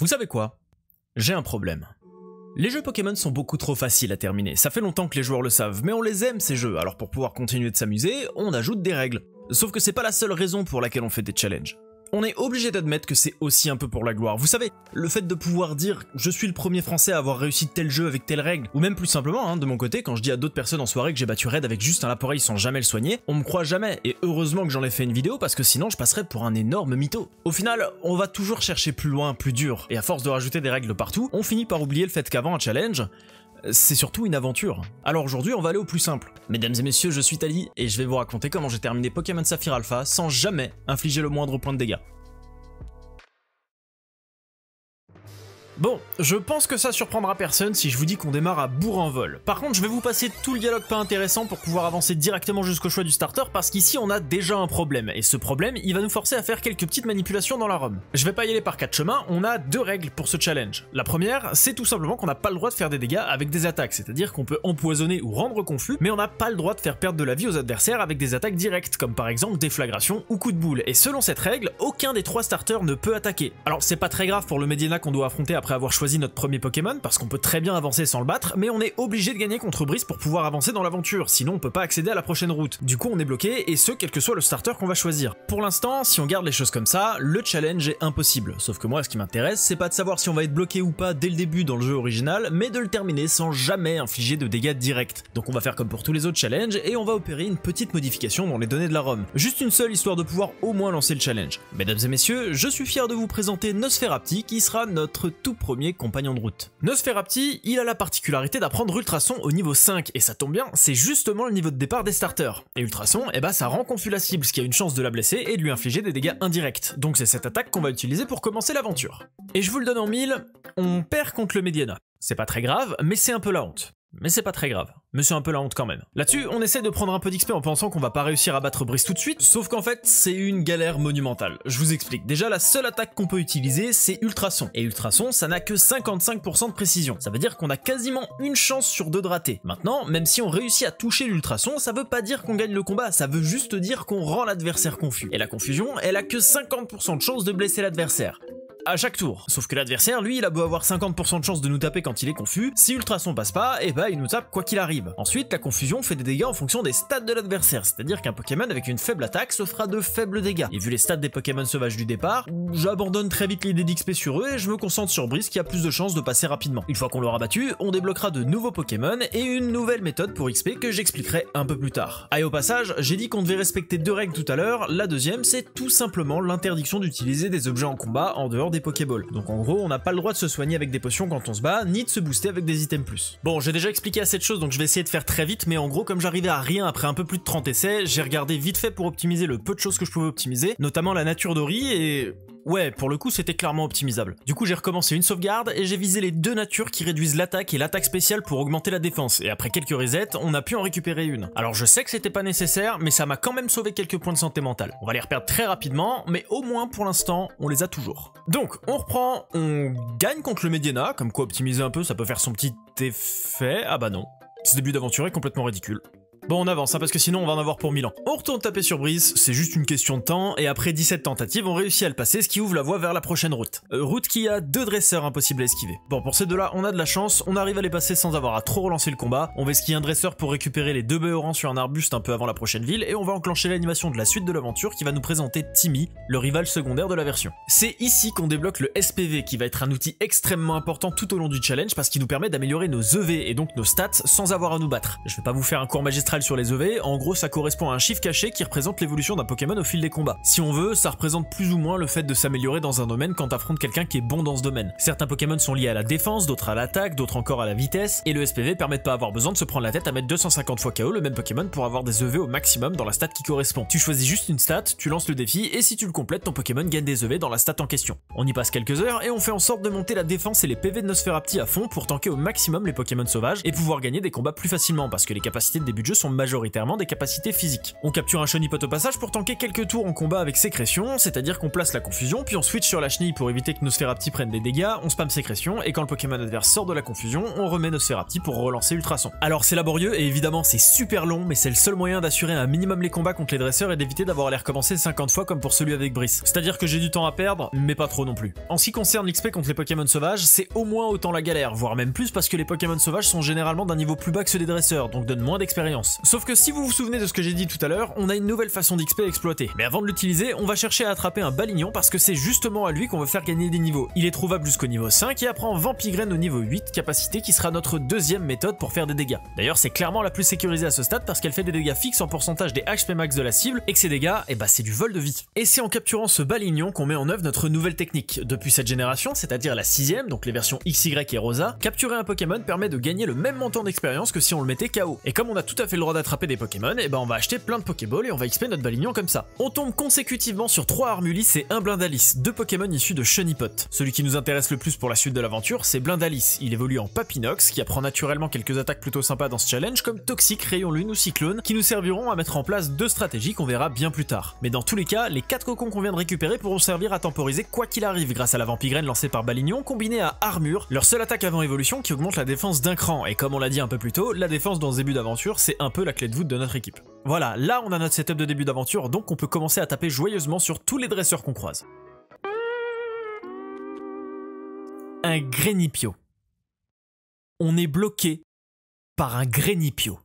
Vous savez quoi? J'ai un problème. Les jeux Pokémon sont beaucoup trop faciles à terminer, ça fait longtemps que les joueurs le savent, mais on les aime ces jeux, alors pour pouvoir continuer de s'amuser, on ajoute des règles. Sauf que c'est pas la seule raison pour laquelle on fait des challenges. On est obligé d'admettre que c'est aussi un peu pour la gloire. Vous savez, le fait de pouvoir dire « je suis le premier français à avoir réussi tel jeu avec telle règle », ou même plus simplement, de mon côté, quand je dis à d'autres personnes en soirée que j'ai battu Red avec juste un appareil sans jamais le soigner, on me croit jamais, et heureusement que j'en ai fait une vidéo parce que sinon je passerais pour un énorme mytho. Au final, on va toujours chercher plus loin, plus dur, et à force de rajouter des règles partout, on finit par oublier le fait qu'avant un challenge, c'est surtout une aventure. Alors aujourd'hui, on va aller au plus simple. Mesdames et messieurs, je suis Tali, et je vais vous raconter comment j'ai terminé Pokémon Saphir Alpha sans jamais infliger le moindre point de dégâts. Bon, je pense que ça surprendra personne si je vous dis qu'on démarre à bourre en vol. Par contre, je vais vous passer tout le dialogue pas intéressant pour pouvoir avancer directement jusqu'au choix du starter parce qu'ici on a déjà un problème, et ce problème, il va nous forcer à faire quelques petites manipulations dans la ROM. Je vais pas y aller par quatre chemins, on a deux règles pour ce challenge. La première, c'est tout simplement qu'on n'a pas le droit de faire des dégâts avec des attaques, c'est-à-dire qu'on peut empoisonner ou rendre confus, mais on n'a pas le droit de faire perdre de la vie aux adversaires avec des attaques directes, comme par exemple déflagration ou coup de boule, et selon cette règle, aucun des trois starters ne peut attaquer. Alors c'est pas très grave pour le Mediana qu'on doit affronter après avoir choisi notre premier Pokémon, parce qu'on peut très bien avancer sans le battre, mais on est obligé de gagner contre Brice pour pouvoir avancer dans l'aventure, sinon on peut pas accéder à la prochaine route. Du coup on est bloqué, et ce quel que soit le starter qu'on va choisir. Pour l'instant, si on garde les choses comme ça, le challenge est impossible, sauf que moi ce qui m'intéresse, c'est pas de savoir si on va être bloqué ou pas dès le début dans le jeu original, mais de le terminer sans jamais infliger de dégâts directs. Donc on va faire comme pour tous les autres challenges, et on va opérer une petite modification dans les données de la ROM. Juste une seule, histoire de pouvoir au moins lancer le challenge. Mesdames et messieurs, je suis fier de vous présenter Nosferapti, qui sera notre tout premier compagnon de route. Nosferapti, il a la particularité d'apprendre Ultrason au niveau 5, et ça tombe bien, c'est justement le niveau de départ des starters. Et Ultrason, ça rend confus la cible, ce qui a une chance de la blesser et de lui infliger des dégâts indirects. Donc c'est cette attaque qu'on va utiliser pour commencer l'aventure. Et je vous le donne en mille, on perd contre le Mediana. C'est pas très grave, mais c'est un peu la honte. Mais c'est pas très grave, mais c'est un peu la honte quand même. Là-dessus, on essaie de prendre un peu d'XP en pensant qu'on va pas réussir à battre Brice tout de suite, sauf qu'en fait, c'est une galère monumentale. Je vous explique. Déjà, la seule attaque qu'on peut utiliser, c'est Ultrason. Et Ultrason, ça n'a que 55% de précision. Ça veut dire qu'on a quasiment une chance sur deux de rater. Maintenant, même si on réussit à toucher l'Ultrason, ça veut pas dire qu'on gagne le combat, ça veut juste dire qu'on rend l'adversaire confus. Et la confusion, elle a que 50% de chance de blesser l'adversaire. À chaque tour. Sauf que l'adversaire, lui, il a beau avoir 50% de chance de nous taper quand il est confus, si Ultrason passe pas, il nous tape quoi qu'il arrive. Ensuite, la confusion fait des dégâts en fonction des stats de l'adversaire, c'est-à-dire qu'un Pokémon avec une faible attaque se fera de faibles dégâts. Et vu les stats des Pokémon sauvages du départ, j'abandonne très vite l'idée d'XP sur eux et je me concentre sur Brice qui a plus de chances de passer rapidement. Une fois qu'on l'aura battu, on débloquera de nouveaux Pokémon et une nouvelle méthode pour XP que j'expliquerai un peu plus tard. Et au passage, j'ai dit qu'on devait respecter deux règles tout à l'heure, la deuxième c'est tout simplement l'interdiction d'utiliser des objets en combat en dehors des Pokéballs. Donc en gros, on n'a pas le droit de se soigner avec des potions quand on se bat, ni de se booster avec des items plus. Bon, j'ai déjà expliqué assez de choses, donc je vais essayer de faire très vite, mais en gros, comme j'arrivais à rien après un peu plus de 30 essais, j'ai regardé vite fait pour optimiser le peu de choses que je pouvais optimiser, notamment la nature d'Ori, et ouais, pour le coup, c'était clairement optimisable. Du coup, j'ai recommencé une sauvegarde, et j'ai visé les deux natures qui réduisent l'attaque et l'attaque spéciale pour augmenter la défense, et après quelques resets, on a pu en récupérer une. Alors je sais que c'était pas nécessaire, mais ça m'a quand même sauvé quelques points de santé mentale. On va les reperdre très rapidement, mais au moins pour l'instant, on les a toujours. Donc, on reprend, on gagne contre le Mediana, comme quoi optimiser un peu, ça peut faire son petit effet. Ah bah non, ce début d'aventure est complètement ridicule. Bon, on avance, parce que sinon on va en avoir pour 1000 ans. On retourne taper sur Brice, c'est juste une question de temps, et après 17 tentatives, on réussit à le passer, ce qui ouvre la voie vers la prochaine route. Route qui a deux dresseurs impossibles à esquiver. Bon, pour ces deux-là, on a de la chance, on arrive à les passer sans avoir à trop relancer le combat. On va esquiver un dresseur pour récupérer les deux Béorans sur un arbuste un peu avant la prochaine ville, et on va enclencher l'animation de la suite de l'aventure qui va nous présenter Timmy, le rival secondaire de la version. C'est ici qu'on débloque le SPV, qui va être un outil extrêmement important tout au long du challenge, parce qu'il nous permet d'améliorer nos EV, et donc nos stats, sans avoir à nous battre. Je vais pas vous faire un cours magistral sur les EV, en gros ça correspond à un chiffre caché qui représente l'évolution d'un Pokémon au fil des combats. Si on veut, ça représente plus ou moins le fait de s'améliorer dans un domaine quand t'affrontes quelqu'un qui est bon dans ce domaine. Certains Pokémon sont liés à la défense, d'autres à l'attaque, d'autres encore à la vitesse, et le SPV permet de pas avoir besoin de se prendre la tête à mettre 250 fois KO le même Pokémon pour avoir des EV au maximum dans la stat qui correspond. Tu choisis juste une stat, tu lances le défi, et si tu le complètes, ton Pokémon gagne des EV dans la stat en question. On y passe quelques heures, et on fait en sorte de monter la défense et les PV de Nosferapti à fond pour tanker au maximum les Pokémon sauvages, et pouvoir gagner des combats plus facilement, parce que les capacités de début de jeu sont sont majoritairement des capacités physiques. On capture un Chonipot au passage pour tanker quelques tours en combat avec sécrétion, c'est-à-dire qu'on place la confusion, puis on switch sur la chenille pour éviter que Nosferapti prenne des dégâts, on spam sécrétion, et quand le Pokémon adverse sort de la confusion, on remet Nosferapti pour relancer Ultrason. Alors c'est laborieux et évidemment c'est super long, mais c'est le seul moyen d'assurer un minimum les combats contre les dresseurs et d'éviter d'avoir à les recommencer 50 fois comme pour celui avec Brice. C'est-à-dire que j'ai du temps à perdre, mais pas trop non plus. En ce qui concerne l'XP contre les Pokémon sauvages, c'est au moins autant la galère, voire même plus parce que les Pokémon sauvages sont généralement d'un niveau plus bas que ceux des dresseurs, donc donnent moins d'expérience. Sauf que si vous vous souvenez de ce que j'ai dit tout à l'heure, on a une nouvelle façon d'XP à exploiter. Mais avant de l'utiliser, on va chercher à attraper un Balignon parce que c'est justement à lui qu'on veut faire gagner des niveaux. Il est trouvable jusqu'au niveau 5 et apprend Vampigraine au niveau 8, capacité qui sera notre deuxième méthode pour faire des dégâts. D'ailleurs c'est clairement la plus sécurisée à ce stade parce qu'elle fait des dégâts fixes en pourcentage des HP max de la cible et que ces dégâts, c'est du vol de vie. Et c'est en capturant ce Balignon qu'on met en œuvre notre nouvelle technique. Depuis cette génération, c'est-à-dire la 6ème, donc les versions XY et Rosa, capturer un Pokémon permet de gagner le même montant d'expérience que si on le mettait KO. Et comme on a tout à fait le droit d'attraper des Pokémon, on va acheter plein de Pokéballs et on va XP notre Balignon comme ça. On tombe consécutivement sur 3 Armulis et un Blindalis, 2 Pokémon issus de Chonipot. Celui qui nous intéresse le plus pour la suite de l'aventure, c'est Blindalis. Il évolue en Papinox, qui apprend naturellement quelques attaques plutôt sympas dans ce challenge, comme Toxique, Rayon Lune ou Cyclone, qui nous serviront à mettre en place 2 stratégies qu'on verra bien plus tard. Mais dans tous les cas, les 4 cocons qu'on vient de récupérer pourront servir à temporiser quoi qu'il arrive grâce à la Vampigraine lancée par Balignon, combinée à Armure, leur seule attaque avant évolution qui augmente la défense d'un cran. Et comme on l'a dit un peu plus tôt, la défense dans ce début d'aventure, c'est un peu la clé de voûte de notre équipe. Voilà, là on a notre setup de début d'aventure, donc on peut commencer à taper joyeusement sur tous les dresseurs qu'on croise. Un Grénipio. On est bloqué par un Grénipio.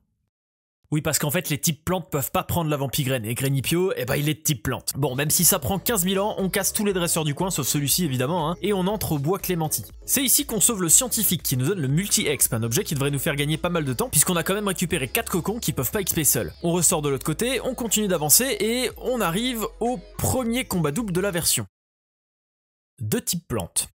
Oui, parce qu'en fait, les types plantes peuvent pas prendre la Vampigraine, et Grénipio, il est de type plante. Bon, même si ça prend 15 000 ans, on casse tous les dresseurs du coin, sauf celui-ci évidemment, et on entre au bois Clémenti. C'est ici qu'on sauve le scientifique qui nous donne le multi-exp, un objet qui devrait nous faire gagner pas mal de temps, puisqu'on a quand même récupéré 4 cocons qui peuvent pas XP seuls. On ressort de l'autre côté, on continue d'avancer, et on arrive au premier combat double de la version. De type plante.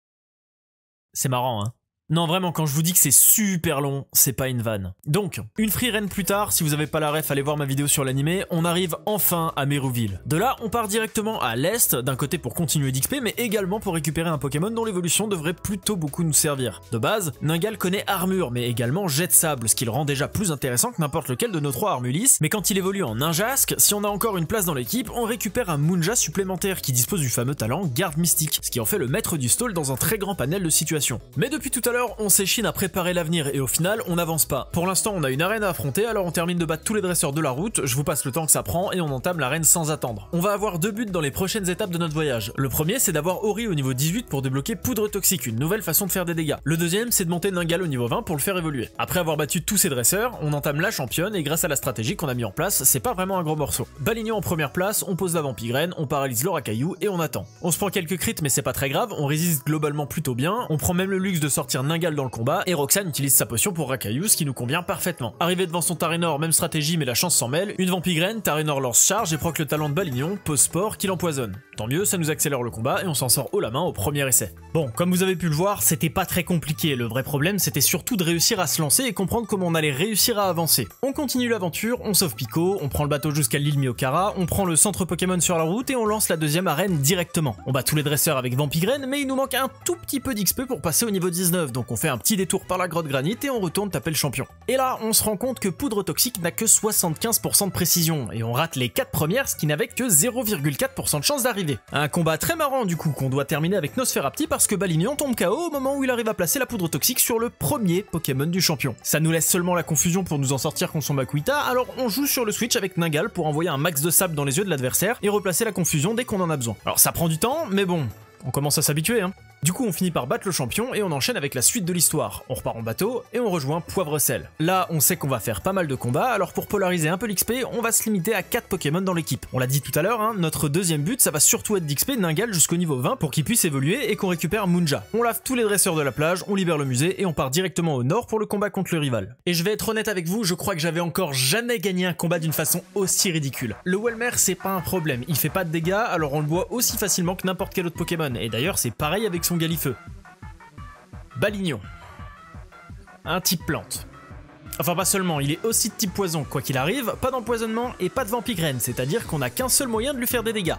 C'est marrant, hein. Non vraiment, quand je vous dis que c'est super long, c'est pas une vanne. Donc, une free run plus tard, si vous avez pas la ref, allez voir ma vidéo sur l'animé, on arrive enfin à Mérouville. De là, on part directement à l'est, d'un côté pour continuer d'XP, mais également pour récupérer un Pokémon dont l'évolution devrait plutôt beaucoup nous servir. De base, Ningal connaît Armure, mais également Jet de Sable, ce qui le rend déjà plus intéressant que n'importe lequel de nos 3 Armulis, mais quand il évolue en Ninjask, si on a encore une place dans l'équipe, on récupère un Munja supplémentaire qui dispose du fameux talent Garde Mystique, ce qui en fait le maître du stall dans un très grand panel de situations. Mais depuis tout à l'heure, on s'échine à préparer l'avenir et au final, on n'avance pas. Pour l'instant, on a une arène à affronter, alors on termine de battre tous les dresseurs de la route, je vous passe le temps que ça prend et on entame l'arène sans attendre. On va avoir 2 buts dans les prochaines étapes de notre voyage. Le premier, c'est d'avoir Ori au niveau 18 pour débloquer Poudre Toxique, une nouvelle façon de faire des dégâts. Le deuxième, c'est de monter Ningal au niveau 20 pour le faire évoluer. Après avoir battu tous ces dresseurs, on entame la championne et grâce à la stratégie qu'on a mis en place, c'est pas vraiment un gros morceau. Balignon en première place, on pose la Vampigraine, on paralyse l'Oracaillou et on attend. On se prend quelques crits mais c'est pas très grave, on résiste globalement plutôt bien, on prend même le luxe de sortir Ningal dans le combat et Roxane utilise sa potion pour Racaillou, ce qui nous convient parfaitement. Arrivé devant son Tarénor, même stratégie mais la chance s'en mêle, une Vampigraine, Tarénor lance charge et proc le talent de Balignon, pose sport, qui l'empoisonne. Tant mieux, ça nous accélère le combat et on s'en sort haut la main au premier essai. Bon, comme vous avez pu le voir, c'était pas très compliqué, le vrai problème c'était surtout de réussir à se lancer et comprendre comment on allait réussir à avancer. On continue l'aventure, on sauve Pico, on prend le bateau jusqu'à l'île Miokara, on prend le centre Pokémon sur la route et on lance la deuxième arène directement. On bat tous les dresseurs avec Vampigraine, mais il nous manque un tout petit peu d'XP pour passer au niveau 19, donc on fait un petit détour par la grotte granit et on retourne taper le champion. Et là, on se rend compte que Poudre Toxique n'a que 75% de précision, et on rate les 4 premières, ce qui n'avait que 0,4% de chance d'arriver. Un combat très marrant du coup, qu'on doit terminer avec Nosferapti parce que Balignon tombe KO au moment où il arrive à placer la Poudre Toxique sur le premier Pokémon du champion. Ça nous laisse seulement la confusion pour nous en sortir contre son Makuhita, alors on joue sur le switch avec Ningal pour envoyer un max de sable dans les yeux de l'adversaire et replacer la confusion dès qu'on en a besoin. Alors ça prend du temps, mais bon, on commence à s'habituer, hein. Du coup, on finit par battre le champion et on enchaîne avec la suite de l'histoire. On repart en bateau et on rejoint Poivre-Sel. Là, on sait qu'on va faire pas mal de combats, alors pour polariser un peu l'XP, on va se limiter à 4 Pokémon dans l'équipe. On l'a dit tout à l'heure, hein, notre deuxième but, ça va surtout être d'XP Ningal jusqu'au niveau 20 pour qu'il puisse évoluer et qu'on récupère Munja. On lave tous les dresseurs de la plage, on libère le musée et on part directement au nord pour le combat contre le rival. Et je vais être honnête avec vous, je crois que j'avais encore jamais gagné un combat d'une façon aussi ridicule. Le Welmer, c'est pas un problème, il fait pas de dégâts, alors on le boit aussi facilement que n'importe quel autre Pokémon. Et d'ailleurs, c'est pareil avec son Galifeu. Balignon. Un type plante. Enfin pas seulement, il est aussi de type poison, quoi qu'il arrive, pas d'empoisonnement et pas de Vampigraine, c'est-à-dire qu'on n'a qu'un seul moyen de lui faire des dégâts.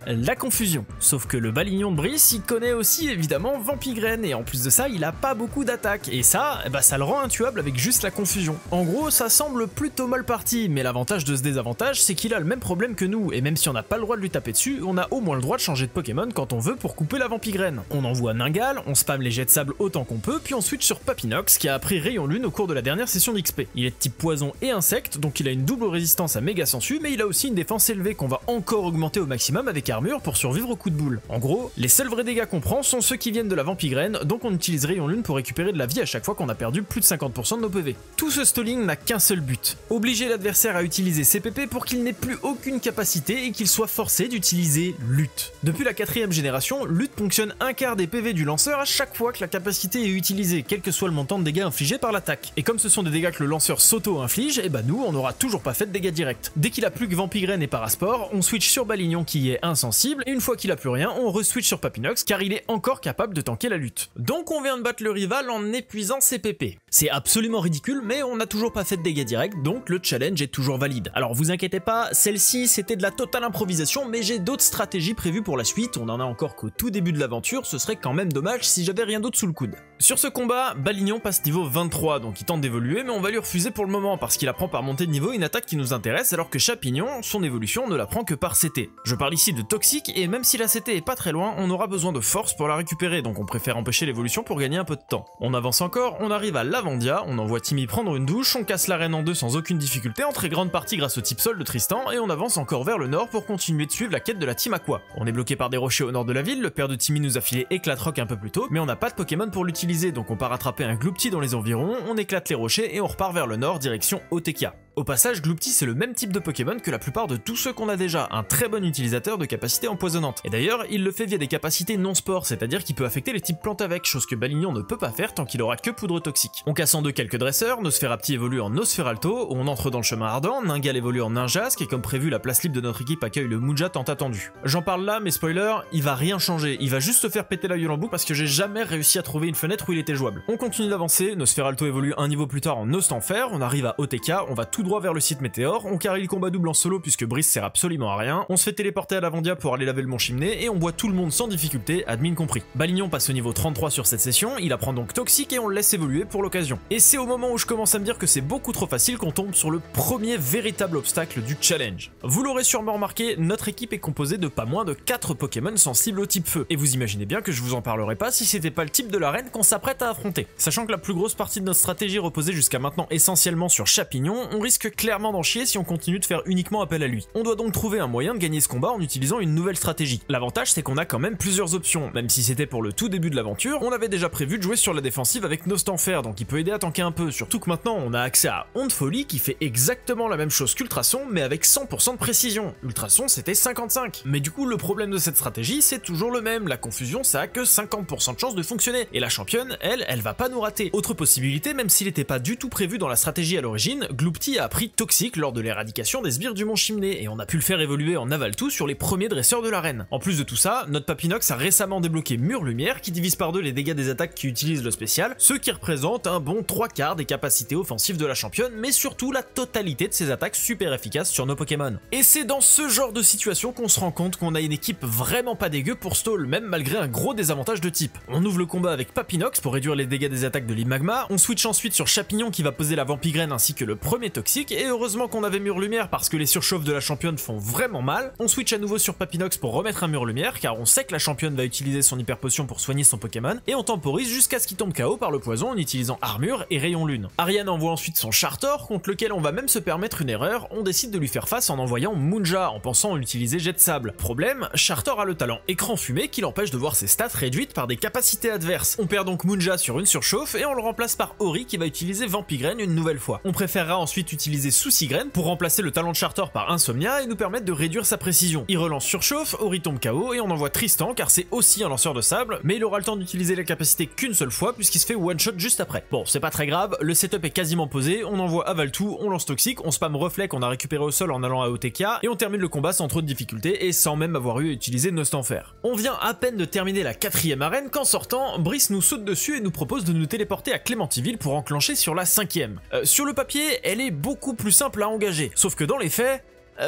La confusion. Sauf que le balignon de Brice, il connaît aussi évidemment Vampigraine, et en plus de ça, il a pas beaucoup d'attaques, et ça, ça le rend intuable avec juste la confusion. En gros, ça semble plutôt mal parti, mais l'avantage de ce désavantage, c'est qu'il a le même problème que nous, et même si on n'a pas le droit de lui taper dessus, on a au moins le droit de changer de Pokémon quand on veut pour couper la Vampigraine. On envoie Ningal, on spamme les jets de sable autant qu'on peut, puis on switch sur Papinox, qui a appris Rayon Lune au cours de la dernière session d'XP. Il est de type poison et insecte, donc il a une double résistance à méga sensu, mais il a aussi une défense élevée qu'on va encore augmenter au maximum avec armure pour survivre au coup de boule. En gros, les seuls vrais dégâts qu'on prend sont ceux qui viennent de la Vampigraine, donc on utilise Rayon Lune pour récupérer de la vie à chaque fois qu'on a perdu plus de 50% de nos PV. Tout ce stalling n'a qu'un seul but, obliger l'adversaire à utiliser ses PP pour qu'il n'ait plus aucune capacité et qu'il soit forcé d'utiliser Lutte. Depuis la 4ème génération, Lutte ponctionne un quart des PV du lanceur à chaque fois que la capacité est utilisée, quel que soit le montant de dégâts infligés par l'attaque. Et comme ce sont des dégâts que le lanceur s'auto-inflige, et nous on n'aura toujours pas fait de dégâts directs. Dès qu'il a plus que Vampigraine et Parasport, on switch sur Balignon qui est insensible, et une fois qu'il a plus rien, on re-switch sur Papinox car il est encore capable de tanker la lutte. Donc on vient de battre le rival en épuisant ses PP. C'est absolument ridicule, mais on n'a toujours pas fait de dégâts directs, donc le challenge est toujours valide. Alors vous inquiétez pas, celle-ci c'était de la totale improvisation, mais j'ai d'autres stratégies prévues pour la suite, on en a encore qu'au tout début de l'aventure, ce serait quand même dommage si j'avais rien d'autre sous le coude. Sur ce combat, Balignon passe niveau 23, donc il tente d'évoluer, mais on va lui refuser pour le moment parce qu'il apprend par montée de niveau une attaque qui nous intéresse, alors que Chapignon, son évolution ne l'apprend que par CT. Je parle ici de Toxique, et même si la CT est pas très loin, on aura besoin de force pour la récupérer, donc on préfère empêcher l'évolution pour gagner un peu de temps. On avance encore, on arrive à Lavandia, on envoie Timmy prendre une douche, on casse l'arène en deux sans aucune difficulté, en très grande partie grâce au type sol de Tristan, et on avance encore vers le nord pour continuer de suivre la quête de la Team Aqua. On est bloqué par des rochers au nord de la ville, le père de Timmy nous a filé Éclatroc un peu plus tôt, mais on n'a pas de Pokémon pour l'utiliser, donc on part rattraper un Gloupti dans les environs, on éclate les rochers et on repart vers le nord direction Otekia. Au passage, Gloupti c'est le même type de Pokémon que la plupart de tous ceux qu'on a déjà, un très bon utilisateur de capacités empoisonnantes. Et d'ailleurs, il le fait via des capacités non-sport, c'est-à-dire qu'il peut affecter les types plantes avec, chose que Balignon ne peut pas faire tant qu'il aura que poudre toxique. On casse en deux quelques dresseurs, Nosferapti évolue en Nosferalto, on entre dans le chemin ardent, Ningal évolue en Ninjask, et comme prévu, la place libre de notre équipe accueille le Muja tant attendu. J'en parle là, mais spoiler, il va rien changer, il va juste se faire péter la gueule en boucle parce que j'ai jamais réussi à trouver une fenêtre où il était jouable. On continue d'avancer, Nosferalto évolue un niveau plus tard en Nostanfer, on arrive à Otekia, on va tout droit vers le site Météor, on carry le combat double en solo puisque Brice sert absolument à rien, on se fait téléporter à Lavandia pour aller laver le mont Chimney et on boit tout le monde sans difficulté, admin compris. Balignon passe au niveau 33 sur cette session, il apprend donc Toxique et on le laisse évoluer pour l'occasion. Et c'est au moment où je commence à me dire que c'est beaucoup trop facile qu'on tombe sur le premier véritable obstacle du challenge. Vous l'aurez sûrement remarqué, notre équipe est composée de pas moins de 4 Pokémon sensibles au type feu, et vous imaginez bien que je vous en parlerai pas si c'était pas le type de l'arène qu'on s'apprête à affronter. Sachant que la plus grosse partie de notre stratégie reposait jusqu'à maintenant essentiellement sur Chapignon, on risque clairement d'en chier si on continue de faire uniquement appel à lui. On doit donc trouver un moyen de gagner ce combat en utilisant une nouvelle stratégie. L'avantage c'est qu'on a quand même plusieurs options, même si c'était pour le tout début de l'aventure, on avait déjà prévu de jouer sur la défensive avec Nostanfer, donc il peut aider à tanker un peu, surtout que maintenant on a accès à Onde Folie qui fait exactement la même chose qu'Ultrason mais avec 100% de précision. Ultrason c'était 55, mais du coup le problème de cette stratégie c'est toujours le même, la confusion ça a que 50% de chance de fonctionner, et la championne, elle va pas nous rater. Autre possibilité, même s'il n'était pas du tout prévu dans la stratégie à l'origine, Gloupti a appris Toxique lors de l'éradication des sbires du mont Chimney, et on a pu le faire évoluer en Avaltou sur les premiers dresseurs de l'arène. En plus de tout ça, notre Papinox a récemment débloqué Mur Lumière qui divise par deux les dégâts des attaques qui utilisent le spécial, ce qui représente un bon 3/4 des capacités offensives de la championne, mais surtout la totalité de ses attaques super efficaces sur nos Pokémon. Et c'est dans ce genre de situation qu'on se rend compte qu'on a une équipe vraiment pas dégueu pour stall, même malgré un gros désavantage de type. On ouvre le combat avec Papinox pour réduire les dégâts des attaques de l'Imagma, on switch ensuite sur Chapignon qui va poser la Vampigraine ainsi que le premier Toxique, et heureusement qu'on avait Mur Lumière parce que les surchauffes de la championne font vraiment mal. On switch à nouveau sur Papinox pour remettre un Mur Lumière car on sait que la championne va utiliser son hyper potion pour soigner son Pokémon, et on temporise jusqu'à ce qu'il tombe KO par le poison en utilisant Armure et Rayon Lune. Ariane envoie ensuite son Chartor contre lequel on va même se permettre une erreur, on décide de lui faire face en envoyant Munja en pensant utiliser Jet de Sable. Problème, Chartor a le talent écran fumé qui l'empêche de voir ses stats réduites par des capacités adverses. On perd donc Munja sur une surchauffe et on le remplace par Ori qui va utiliser Vampigraine une nouvelle fois. On préférera ensuite utiliser Soucigraine pour remplacer le talent de Chartor par Insomnia et nous permettre de réduire sa précision. Il relance surchauffe, Ori tombe KO et on envoie Tristan car c'est aussi un lanceur de sable, mais il aura le temps d'utiliser la capacité qu'une seule fois puisqu'il se fait one shot juste après. Bon, c'est pas très grave, le setup est quasiment posé, on envoie Avaltou, on lance Toxique, on spam Reflet qu'on a récupéré au sol en allant à Otekia et on termine le combat sans trop de difficultés et sans même avoir eu à utiliser Nostanfer. On vient à peine de terminer la 4ème arène qu'en sortant, Brice nous saute dessus et nous propose de nous téléporter à Clémentiville pour enclencher sur la 5ème. Sur le papier, elle est beaucoup plus simple à engager, sauf que dans les faits,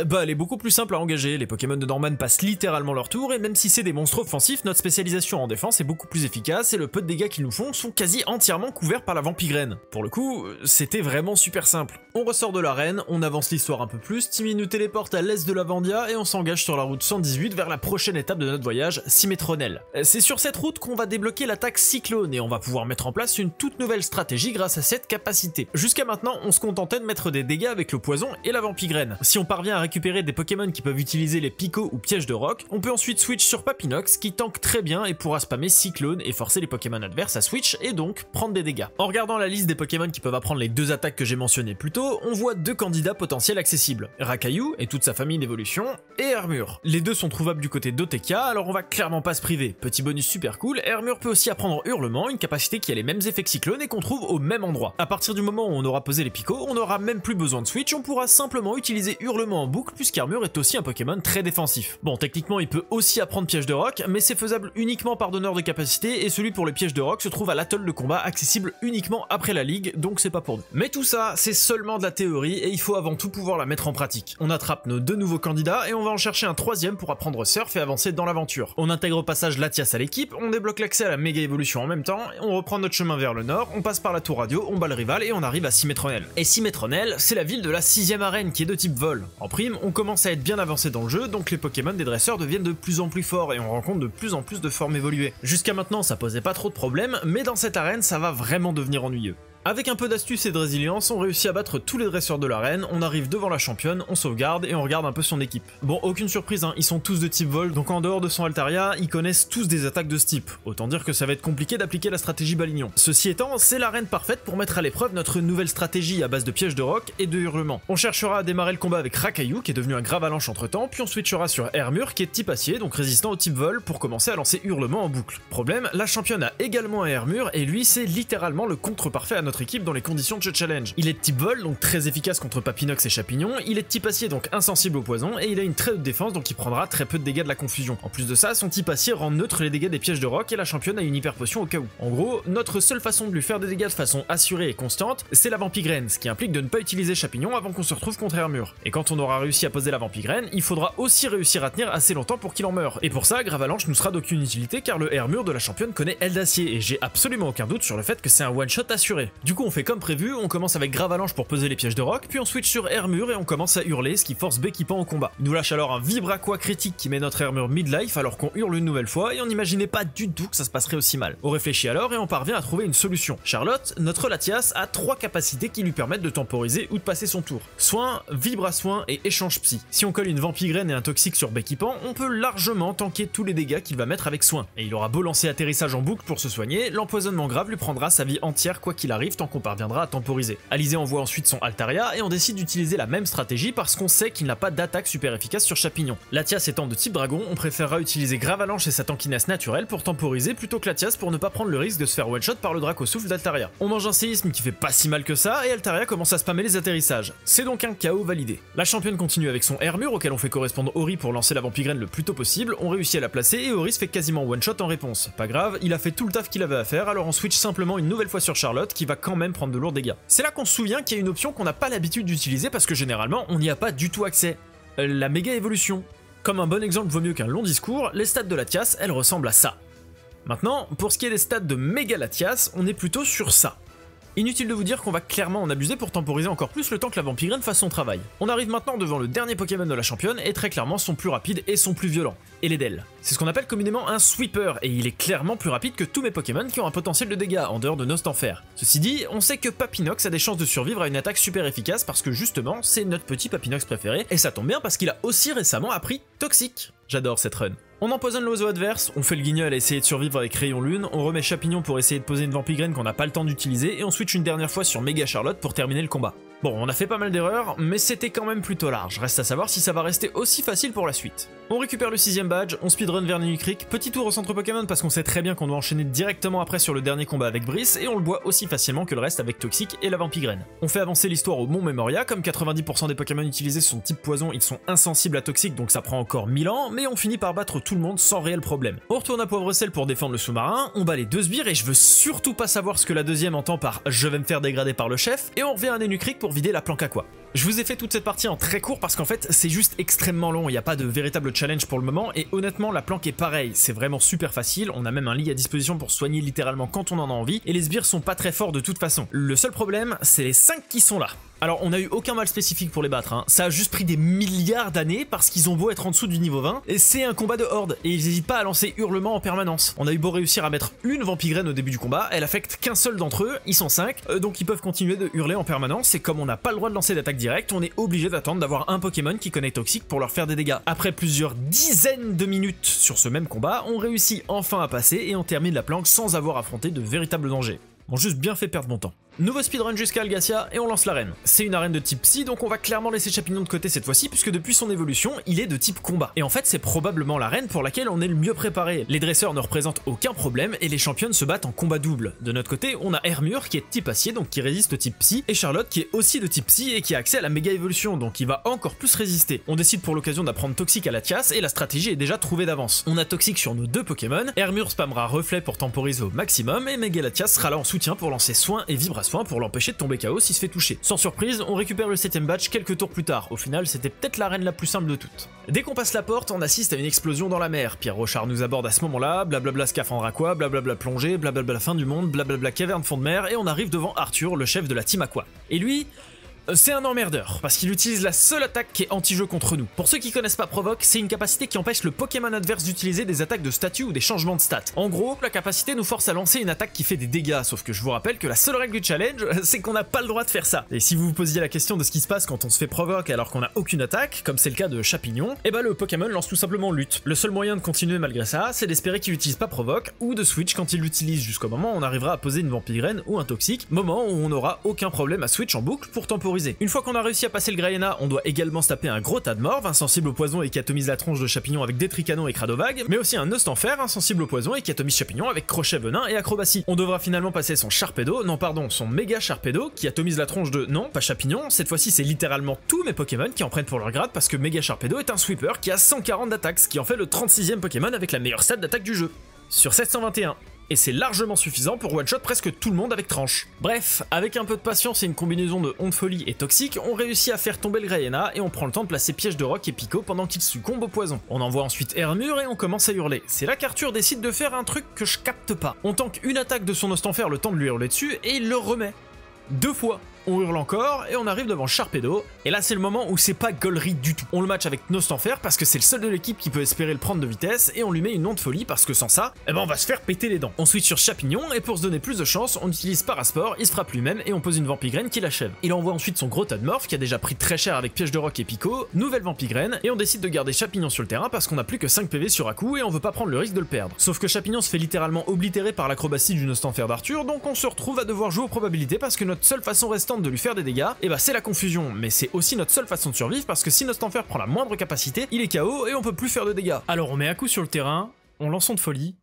Bah elle est beaucoup plus simple à engager, les Pokémon de Norman passent littéralement leur tour et même si c'est des monstres offensifs, notre spécialisation en défense est beaucoup plus efficace et le peu de dégâts qu'ils nous font sont quasi entièrement couverts par la Vampigraine. Pour le coup, c'était vraiment super simple. On ressort de l'arène, on avance l'histoire un peu plus, Timmy nous téléporte à l'est de la Vandia et on s'engage sur la route 118 vers la prochaine étape de notre voyage, Symmetronel. C'est sur cette route qu'on va débloquer l'attaque Cyclone et on va pouvoir mettre en place une toute nouvelle stratégie grâce à cette capacité. Jusqu'à maintenant, on se contentait de mettre des dégâts avec le poison et la Vampigraine. Si on parvient à récupérer des Pokémon qui peuvent utiliser les picots ou pièges de roc, on peut ensuite switch sur Papinox qui tank très bien et pourra spammer Cyclone et forcer les Pokémon adverses à switch et donc prendre des dégâts. En regardant la liste des Pokémon qui peuvent apprendre les deux attaques que j'ai mentionnées plus tôt, on voit deux candidats potentiels accessibles, Rakayu et toute sa famille d'évolution, et Hermure. Les deux sont trouvables du côté d'Oteka, alors on va clairement pas se priver. Petit bonus super cool, Hermure peut aussi apprendre Hurlement, une capacité qui a les mêmes effets que Cyclone et qu'on trouve au même endroit. À partir du moment où on aura posé les picots, on n'aura même plus besoin de switch, on pourra simplement utiliser Hurlement en boucle puisqu'Hermure est aussi un Pokémon très défensif. Bon, techniquement il peut aussi apprendre piège de roc, mais c'est faisable uniquement par donneur de capacité et celui pour les pièges de roc se trouve à l'atoll de combat accessible uniquement après la ligue, donc c'est pas pour nous. Mais tout ça, c'est seulement de la théorie et il faut avant tout pouvoir la mettre en pratique. On attrape nos deux nouveaux candidats et on va en chercher un troisième pour apprendre Surf et avancer dans l'aventure. On intègre au passage Latias à l'équipe, on débloque l'accès à la méga évolution en même temps, on reprend notre chemin vers le nord, on passe par la tour radio, on bat le rival et on arrive à Symmetronel. Et Symmetronel, c'est la ville de la 6ème arène qui est de type vol. En prime, on commence à être bien avancé dans le jeu, donc les Pokémon des dresseurs deviennent de plus en plus forts et on rencontre de plus en plus de formes évoluées. Jusqu'à maintenant, ça posait pas trop de problèmes, mais dans cette arène, ça va vraiment devenir ennuyeux. Avec un peu d'astuce et de résilience, on réussit à battre tous les dresseurs de l'arène, on arrive devant la championne, on sauvegarde et on regarde un peu son équipe. Bon, aucune surprise, hein, ils sont tous de type vol, donc en dehors de son Altaria, ils connaissent tous des attaques de ce type. Autant dire que ça va être compliqué d'appliquer la stratégie Balignon. Ceci étant, c'est l'arène parfaite pour mettre à l'épreuve notre nouvelle stratégie à base de pièges de roc et de hurlements. On cherchera à démarrer le combat avec Rakayu, qui est devenu un Gravalanche entre temps, puis on switchera sur Hermure, qui est de type acier, donc résistant au type vol, pour commencer à lancer hurlements en boucle. Problème, la championne a également un Hermure, et lui c'est littéralement le contre parfait à notre équipe dans les conditions de ce challenge. Il est de type vol, donc très efficace contre Papinox et Chapignon, il est de type acier, donc insensible au poison, et il a une très haute défense, donc il prendra très peu de dégâts de la confusion. En plus de ça, son type acier rend neutre les dégâts des pièges de roc, et la championne a une hyper potion au cas où. En gros, notre seule façon de lui faire des dégâts de façon assurée et constante, c'est la Vampigraine, ce qui implique de ne pas utiliser Chapignon avant qu'on se retrouve contre Hermure. Et quand on aura réussi à poser la Vampigraine, il faudra aussi réussir à tenir assez longtemps pour qu'il en meure. Et pour ça, Gravalanche nous sera d'aucune utilité car le Hermure de la championne connaît aile d'acier, et j'ai absolument aucun doute sur le fait que c'est un one-shot assuré. Du coup, on fait comme prévu, on commence avec Gravalanche pour peser les pièges de roc, puis on switch sur Hermure et on commence à hurler, ce qui force Béquipant au combat. Il nous lâche alors un Vibraqua critique qui met notre Hermure midlife alors qu'on hurle une nouvelle fois, et on n'imaginait pas du tout que ça se passerait aussi mal. On réfléchit alors et on parvient à trouver une solution. Charlotte, notre Latias, a 3 capacités qui lui permettent de temporiser ou de passer son tour. Soin, Vibra-soin et échange psy. Si on colle une Vampigraine et un toxique sur Béquipant, on peut largement tanker tous les dégâts qu'il va mettre avec soin. Et il aura beau lancer atterrissage en boucle pour se soigner, l'empoisonnement grave lui prendra sa vie entière quoi qu'il arrive tant qu'on parviendra à temporiser. Alizé envoie ensuite son Altaria et on décide d'utiliser la même stratégie parce qu'on sait qu'il n'a pas d'attaque super efficace sur Chapignon. Latias étant de type dragon, on préférera utiliser Gravalanche et sa tankiness naturelle pour temporiser plutôt que Latias pour ne pas prendre le risque de se faire one-shot par le Dracosouffle d'Altaria. On mange un séisme qui fait pas si mal que ça et Altaria commence à spammer les atterrissages. C'est donc un KO validé. La championne continue avec son Hermure auquel on fait correspondre Ori pour lancer la Vampigraine le plus tôt possible, on réussit à la placer et Ori se fait quasiment one-shot en réponse. Pas grave, il a fait tout le taf qu'il avait à faire, alors on switch simplement une nouvelle fois sur Charlotte qui va quand même prendre de lourds dégâts. C'est là qu'on se souvient qu'il y a une option qu'on n'a pas l'habitude d'utiliser parce que généralement on n'y a pas du tout accès. La méga évolution. Comme un bon exemple vaut mieux qu'un long discours, les stats de Latias, elles ressemblent à ça. Maintenant, pour ce qui est des stats de méga Latias, on est plutôt sur ça. Inutile de vous dire qu'on va clairement en abuser pour temporiser encore plus le temps que la Vampigraine fasse son travail. On arrive maintenant devant le dernier Pokémon de la championne et très clairement son plus rapide et son plus violent, Eledel. C'est ce qu'on appelle communément un sweeper et il est clairement plus rapide que tous mes Pokémon qui ont un potentiel de dégâts en dehors de Nostanfer. Ceci dit, on sait que Papinox a des chances de survivre à une attaque super efficace parce que justement c'est notre petit Papinox préféré et ça tombe bien parce qu'il a aussi récemment appris Toxique. J'adore cette run. On empoisonne l'oiseau adverse, on fait le guignol à essayer de survivre avec Rayon Lune, on remet Chapignon pour essayer de poser une Vampigraine qu'on n'a pas le temps d'utiliser et on switch une dernière fois sur Méga Charlotte pour terminer le combat. Bon, on a fait pas mal d'erreurs, mais c'était quand même plutôt large, reste à savoir si ça va rester aussi facile pour la suite. On récupère le 6ème badge, on speedrun vers Nunu-Creek, petit tour au centre Pokémon parce qu'on sait très bien qu'on doit enchaîner directement après sur le dernier combat avec Brice et on le boit aussi facilement que le reste avec Toxique et la Vampigraine. On fait avancer l'histoire au Mont Memoria, comme 90% des Pokémon utilisés sont type poison, ils sont insensibles à Toxique donc ça prend encore 1000 ans, mais on finit par battre tout le monde sans réel problème. On retourne à Poivre-Sel pour défendre le sous-marin, on bat les 2 sbires et je veux surtout pas savoir ce que la deuxième entend par « je vais me faire dégrader par le chef » et on revient à Nunu-Creek pour pour vider la planque aqua. Je vous ai fait toute cette partie en très court parce qu'en fait c'est juste extrêmement long, il n'y a pas de véritable challenge pour le moment et honnêtement la planque est pareille, c'est vraiment super facile, on a même un lit à disposition pour soigner littéralement quand on en a envie et les sbires sont pas très forts de toute façon. Le seul problème c'est les 5 qui sont là. Alors on a eu aucun mal spécifique pour les battre, hein. Ça a juste pris des milliards d'années parce qu'ils ont beau être en dessous du niveau 20 et c'est un combat de horde et ils n'hésitent pas à lancer hurlement en permanence. On a eu beau réussir à mettre une vampigraine au début du combat, elle affecte qu'un seul d'entre eux, ils sont 5, donc ils peuvent continuer de hurler en permanence et comme on n'a pas le droit de lancer d'attaque directe, on est obligé d'attendre d'avoir un Pokémon qui connaît Toxic pour leur faire des dégâts. Après plusieurs dizaines de minutes sur ce même combat, on réussit enfin à passer et on termine la planque sans avoir affronté de véritables dangers. Bon, juste bien fait perdre mon temps. Nouveau speedrun jusqu'à Algacia et on lance l'arène. C'est une arène de type psy donc on va clairement laisser Chapignon de côté cette fois-ci puisque depuis son évolution il est de type combat. Et en fait c'est probablement l'arène pour laquelle on est le mieux préparé. Les dresseurs ne représentent aucun problème et les championnes se battent en combat double. De notre côté on a Hermure qui est de type acier donc qui résiste au type psy et Charlotte qui est aussi de type psy et qui a accès à la méga évolution donc il va encore plus résister. On décide pour l'occasion d'apprendre Toxic à Latias et la stratégie est déjà trouvée d'avance. On a Toxic sur nos 2 Pokémon, Hermure spammera Reflet pour temporiser au maximum et Méga Latias sera là en soutien pour lancer Soin et Vibra Soin pour l'empêcher de tomber KO s'il se fait toucher. Sans surprise, on récupère le 7ème badge quelques tours plus tard. Au final, c'était peut-être l'arène la plus simple de toutes. Dès qu'on passe la porte, on assiste à une explosion dans la mer. Pierre Rochard nous aborde à ce moment-là, blablabla scaphandre aqua, blablabla plongée, blablabla fin du monde, blablabla caverne fond de mer, et on arrive devant Arthur, le chef de la team aqua. Et lui... c'est un emmerdeur, parce qu'il utilise la seule attaque qui est anti-jeu contre nous. Pour ceux qui connaissent pas Provoque, c'est une capacité qui empêche le Pokémon adverse d'utiliser des attaques de statut ou des changements de stats. En gros, la capacité nous force à lancer une attaque qui fait des dégâts, sauf que je vous rappelle que la seule règle du challenge, c'est qu'on n'a pas le droit de faire ça. Et si vous vous posiez la question de ce qui se passe quand on se fait Provoque alors qu'on a aucune attaque, comme c'est le cas de Chapignon, et bah le Pokémon lance tout simplement lutte. Le seul moyen de continuer malgré ça, c'est d'espérer qu'il utilise pas Provoque, ou de switch quand il l'utilise jusqu'au moment où on arrivera à poser une Vampigraine ou un Toxic, moment où on n'aura aucun problème à switch en boucle pour temporiser. Une fois qu'on a réussi à passer le Graena, on doit également se taper un gros tas de morts, insensible au poison et qui atomise la tronche de Chapignon avec Détricanon et Cradovague, mais aussi un Nostanfer, insensible au poison et qui atomise Chapignon avec Crochet Venin et Acrobatie. On devra finalement passer son Sharpedo, non pardon, son Méga Sharpedo, qui atomise la tronche de, non, pas Chapignon, cette fois-ci c'est littéralement tous mes Pokémon qui en prennent pour leur grade parce que Méga Sharpedo est un sweeper qui a 140 d'attaque, ce qui en fait le 36ème Pokémon avec la meilleure stat d'attaque du jeu. Sur 721. Et c'est largement suffisant pour one-shot presque tout le monde avec tranche. Bref, avec un peu de patience et une combinaison de Onde Folie et Toxique, on réussit à faire tomber le Graena et on prend le temps de placer Piège de Roc et Pico pendant qu'il succombe au poison. On envoie ensuite Hermure et on commence à hurler. C'est là qu'Arthur décide de faire un truc que je capte pas. On tank une attaque de son Nostanfer le temps de lui hurler dessus et il le remet. 2 fois. On hurle encore et on arrive devant Sharpedo et là c'est le moment où c'est pas gaulerie du tout. On le match avec Nostanfer parce que c'est le seul de l'équipe qui peut espérer le prendre de vitesse et on lui met une onde folie parce que sans ça, eh ben on va se faire péter les dents. On switch sur Chapignon et pour se donner plus de chance, on utilise Parasport, il se frappe lui-même et on pose une Vampigraine qui l'achève. Il envoie ensuite son gros tas de morph qui a déjà pris très cher avec Piège de Roc et Pico, nouvelle Vampigraine et on décide de garder Chapignon sur le terrain parce qu'on a plus que 5 PV sur Aku et on veut pas prendre le risque de le perdre. Sauf que Chapignon se fait littéralement oblitérer par l'acrobatie du Nostanfer d'Arthur donc on se retrouve à devoir jouer aux probabilités parce que notre seule façon restante de lui faire des dégâts, et bah c'est la confusion, mais c'est aussi notre seule façon de survivre parce que si Nostanfer prend la moindre capacité, il est KO et on peut plus faire de dégâts. Alors on met à coup sur le terrain, on lance son de folie,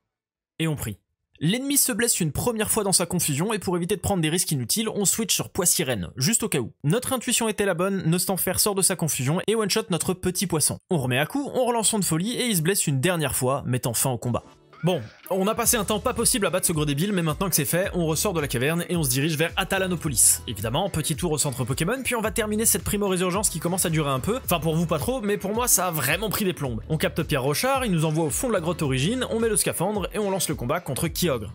et on prie. L'ennemi se blesse une première fois dans sa confusion et pour éviter de prendre des risques inutiles, on switch sur Poissirène, juste au cas où. Notre intuition était la bonne, Nostanfer sort de sa confusion et one-shot notre petit poisson. On remet à coup, on relance son de folie et il se blesse une dernière fois, mettant fin au combat. Bon, on a passé un temps pas possible à battre ce gros débile, mais maintenant que c'est fait, on ressort de la caverne et on se dirige vers Atalanopolis. Évidemment, petit tour au centre Pokémon, puis on va terminer cette primo résurgence qui commence à durer un peu. Enfin pour vous pas trop, mais pour moi ça a vraiment pris des plombes. On capte Pierre Rochard, il nous envoie au fond de la grotte origine, on met le scaphandre et on lance le combat contre Kyogre.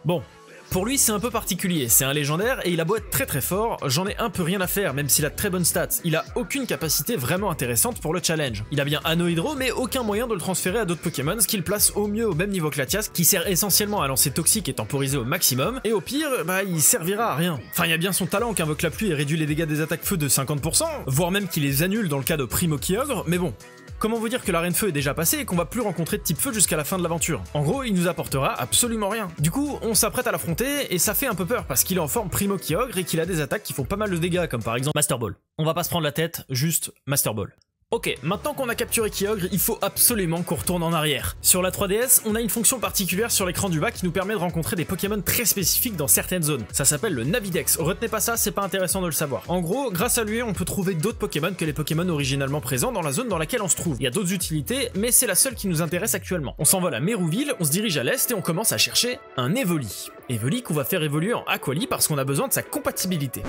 Bon. Pour lui c'est un peu particulier, c'est un légendaire et il a beau être très très fort, j'en ai un peu rien à faire même s'il a de très bonnes stats, il a aucune capacité vraiment intéressante pour le challenge. Il a bien Anneau Hydro mais aucun moyen de le transférer à d'autres Pokémon, ce qui le place au mieux au même niveau que Latias, qui sert essentiellement à lancer Toxique et temporiser au maximum, et au pire, bah il servira à rien. Enfin il y a bien son talent qu'invoque la pluie et réduit les dégâts des attaques feu de 50%, voire même qu'il les annule dans le cas de Primo Kyogre, mais bon. Comment vous dire que l'arène feu est déjà passée et qu'on va plus rencontrer de type feu jusqu'à la fin de l'aventure? En gros, il nous apportera absolument rien. Du coup, on s'apprête à l'affronter et ça fait un peu peur parce qu'il est en forme Primo Kyogre et qu'il a des attaques qui font pas mal de dégâts, comme par exemple Master Ball. On va pas se prendre la tête, juste Master Ball. Ok, maintenant qu'on a capturé Kyogre, il faut absolument qu'on retourne en arrière. Sur la 3DS, on a une fonction particulière sur l'écran du bas qui nous permet de rencontrer des Pokémon très spécifiques dans certaines zones. Ça s'appelle le Navidex. Retenez pas ça, c'est pas intéressant de le savoir. En gros, grâce à lui, on peut trouver d'autres Pokémon que les Pokémon originalement présents dans la zone dans laquelle on se trouve. Il y a d'autres utilités, mais c'est la seule qui nous intéresse actuellement. On s'envole à Mérouville, on se dirige à l'est et on commence à chercher un Evoli. Evoli qu'on va faire évoluer en Aquali parce qu'on a besoin de sa compatibilité.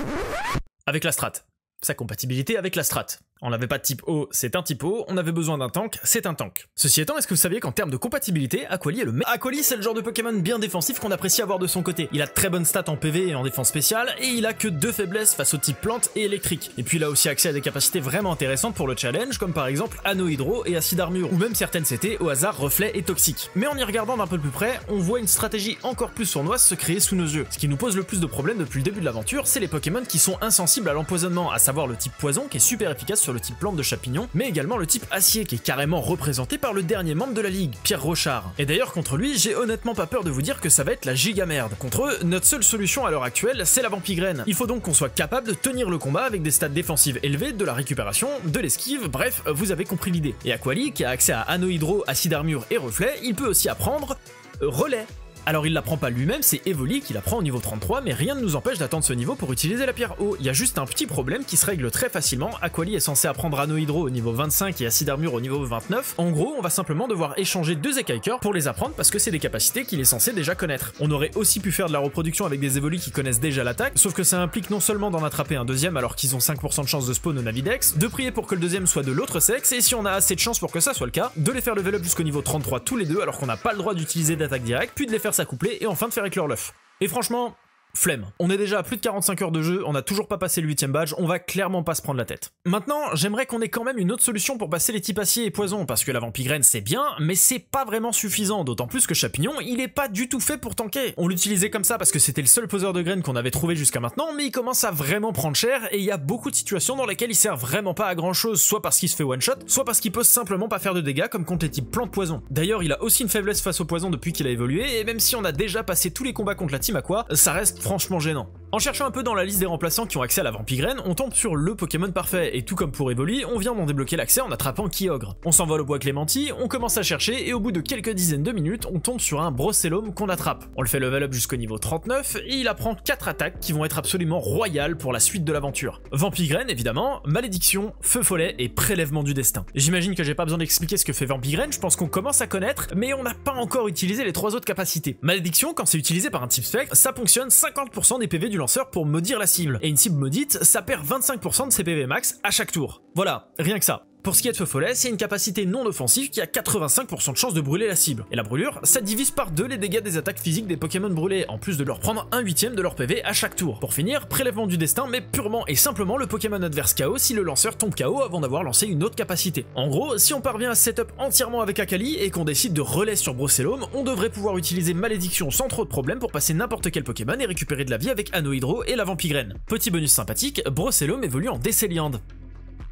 avec la strat. Sa compatibilité avec la strat. On n'avait pas de type O, c'est un type O, on avait besoin d'un tank, c'est un tank. Ceci étant, est-ce que vous saviez qu'en termes de compatibilité, Aquali est le meilleur? Aquali, c'est le genre de Pokémon bien défensif qu'on apprécie avoir de son côté. Il a de très bonnes stats en PV et en défense spéciale, et il a que 2 faiblesses face au type plante et électrique. Et puis il a aussi accès à des capacités vraiment intéressantes pour le challenge, comme par exemple Anneau Hydro et Acide Armure, ou même certaines CT au hasard Reflet et Toxique. Mais en y regardant d'un peu plus près, on voit une stratégie encore plus sournoise se créer sous nos yeux. Ce qui nous pose le plus de problèmes depuis le début de l'aventure, c'est les Pokémon qui sont insensibles à l'empoisonnement, à savoir le type poison qui est super efficace sur le type plante de champignon, mais également le type acier qui est carrément représenté par le dernier membre de la ligue, Pierre Rochard. Et d'ailleurs contre lui, j'ai honnêtement pas peur de vous dire que ça va être la giga merde. Contre eux, notre seule solution à l'heure actuelle, c'est la Vampigraine. Il faut donc qu'on soit capable de tenir le combat avec des stats défensives élevées, de la récupération, de l'esquive, bref, vous avez compris l'idée. Et Aquali, qui a accès à Anneau Hydro, Acide Armure et Reflet, il peut aussi apprendre Relais. Alors il l'apprend pas lui-même, c'est Evoli qui l'apprend au niveau 33, mais rien ne nous empêche d'attendre ce niveau pour utiliser la pierre eau. Il y a juste un petit problème qui se règle très facilement. Aquali est censé apprendre Anneau Hydro au niveau 25 et Acide Armure au niveau 29. En gros, on va simplement devoir échanger 2 écailles-cœurs pour les apprendre parce que c'est des capacités qu'il est censé déjà connaître. On aurait aussi pu faire de la reproduction avec des Evoli qui connaissent déjà l'attaque, sauf que ça implique non seulement d'en attraper un deuxième alors qu'ils ont 5% de chance de spawn au Navidex, de prier pour que le deuxième soit de l'autre sexe, et si on a assez de chance pour que ça soit le cas, de les faire level up jusqu'au niveau 33 tous les deux alors qu'on n'a pas le droit d'utiliser d'attaque directe, puis de les faire s'accoupler et enfin de faire éclore l'œuf. Et franchement, flemme. On est déjà à plus de 45 heures de jeu, on a toujours pas passé le 8ème badge, on va clairement pas se prendre la tête. Maintenant, j'aimerais qu'on ait quand même une autre solution pour passer les types acier et poison, parce que la Vampigraine c'est bien, mais c'est pas vraiment suffisant, d'autant plus que Champignon, il est pas du tout fait pour tanker. On l'utilisait comme ça parce que c'était le seul poseur de graines qu'on avait trouvé jusqu'à maintenant, mais il commence à vraiment prendre cher, et il y a beaucoup de situations dans lesquelles il sert vraiment pas à grand chose, soit parce qu'il se fait one shot, soit parce qu'il peut simplement pas faire de dégâts comme contre les types plantes poison. D'ailleurs, il a aussi une faiblesse face au poison depuis qu'il a évolué, et même si on a déjà passé tous les combats contre la team Aqua, ça reste franchement gênant. En cherchant un peu dans la liste des remplaçants qui ont accès à la Vampigraine, on tombe sur le Pokémon parfait, et tout comme pour Evoli, on vient d'en débloquer l'accès en attrapant Kyogre. On s'envole au bois Clémenti, on commence à chercher, et au bout de quelques dizaines de minutes, on tombe sur un Brossellum qu'on attrape. On le fait level up jusqu'au niveau 39, et il apprend 4 attaques qui vont être absolument royales pour la suite de l'aventure. Vampigraine évidemment, Malédiction, Feu Follet et Prélèvement du Destin. J'imagine que j'ai pas besoin d'expliquer ce que fait Vampigraine, je pense qu'on commence à connaître, mais on n'a pas encore utilisé les 3 autres capacités. Malédiction, quand c'est utilisé par un type spectre, ça ponctionne 50% des PV du lanceur pour maudire la cible. Et une cible maudite, ça perd 25% de ses PV max à chaque tour. Voilà, rien que ça. Pour ce qui est de Feu Follet, c'est une capacité non offensive qui a 85% de chance de brûler la cible. Et la brûlure, ça divise par 2 les dégâts des attaques physiques des Pokémon brûlés, en plus de leur prendre 1/8 de leur PV à chaque tour. Pour finir, Prélèvement du Destin, mais purement et simplement le Pokémon adverse KO si le lanceur tombe KO avant d'avoir lancé une autre capacité. En gros, si on parvient à setup entièrement avec Akali et qu'on décide de relais sur Brossellum, on devrait pouvoir utiliser Malédiction sans trop de problème pour passer n'importe quel Pokémon et récupérer de la vie avec Anneau Hydro et la Vampigraine. Petit bonus sympathique, Brossellum évolue en Décéliande.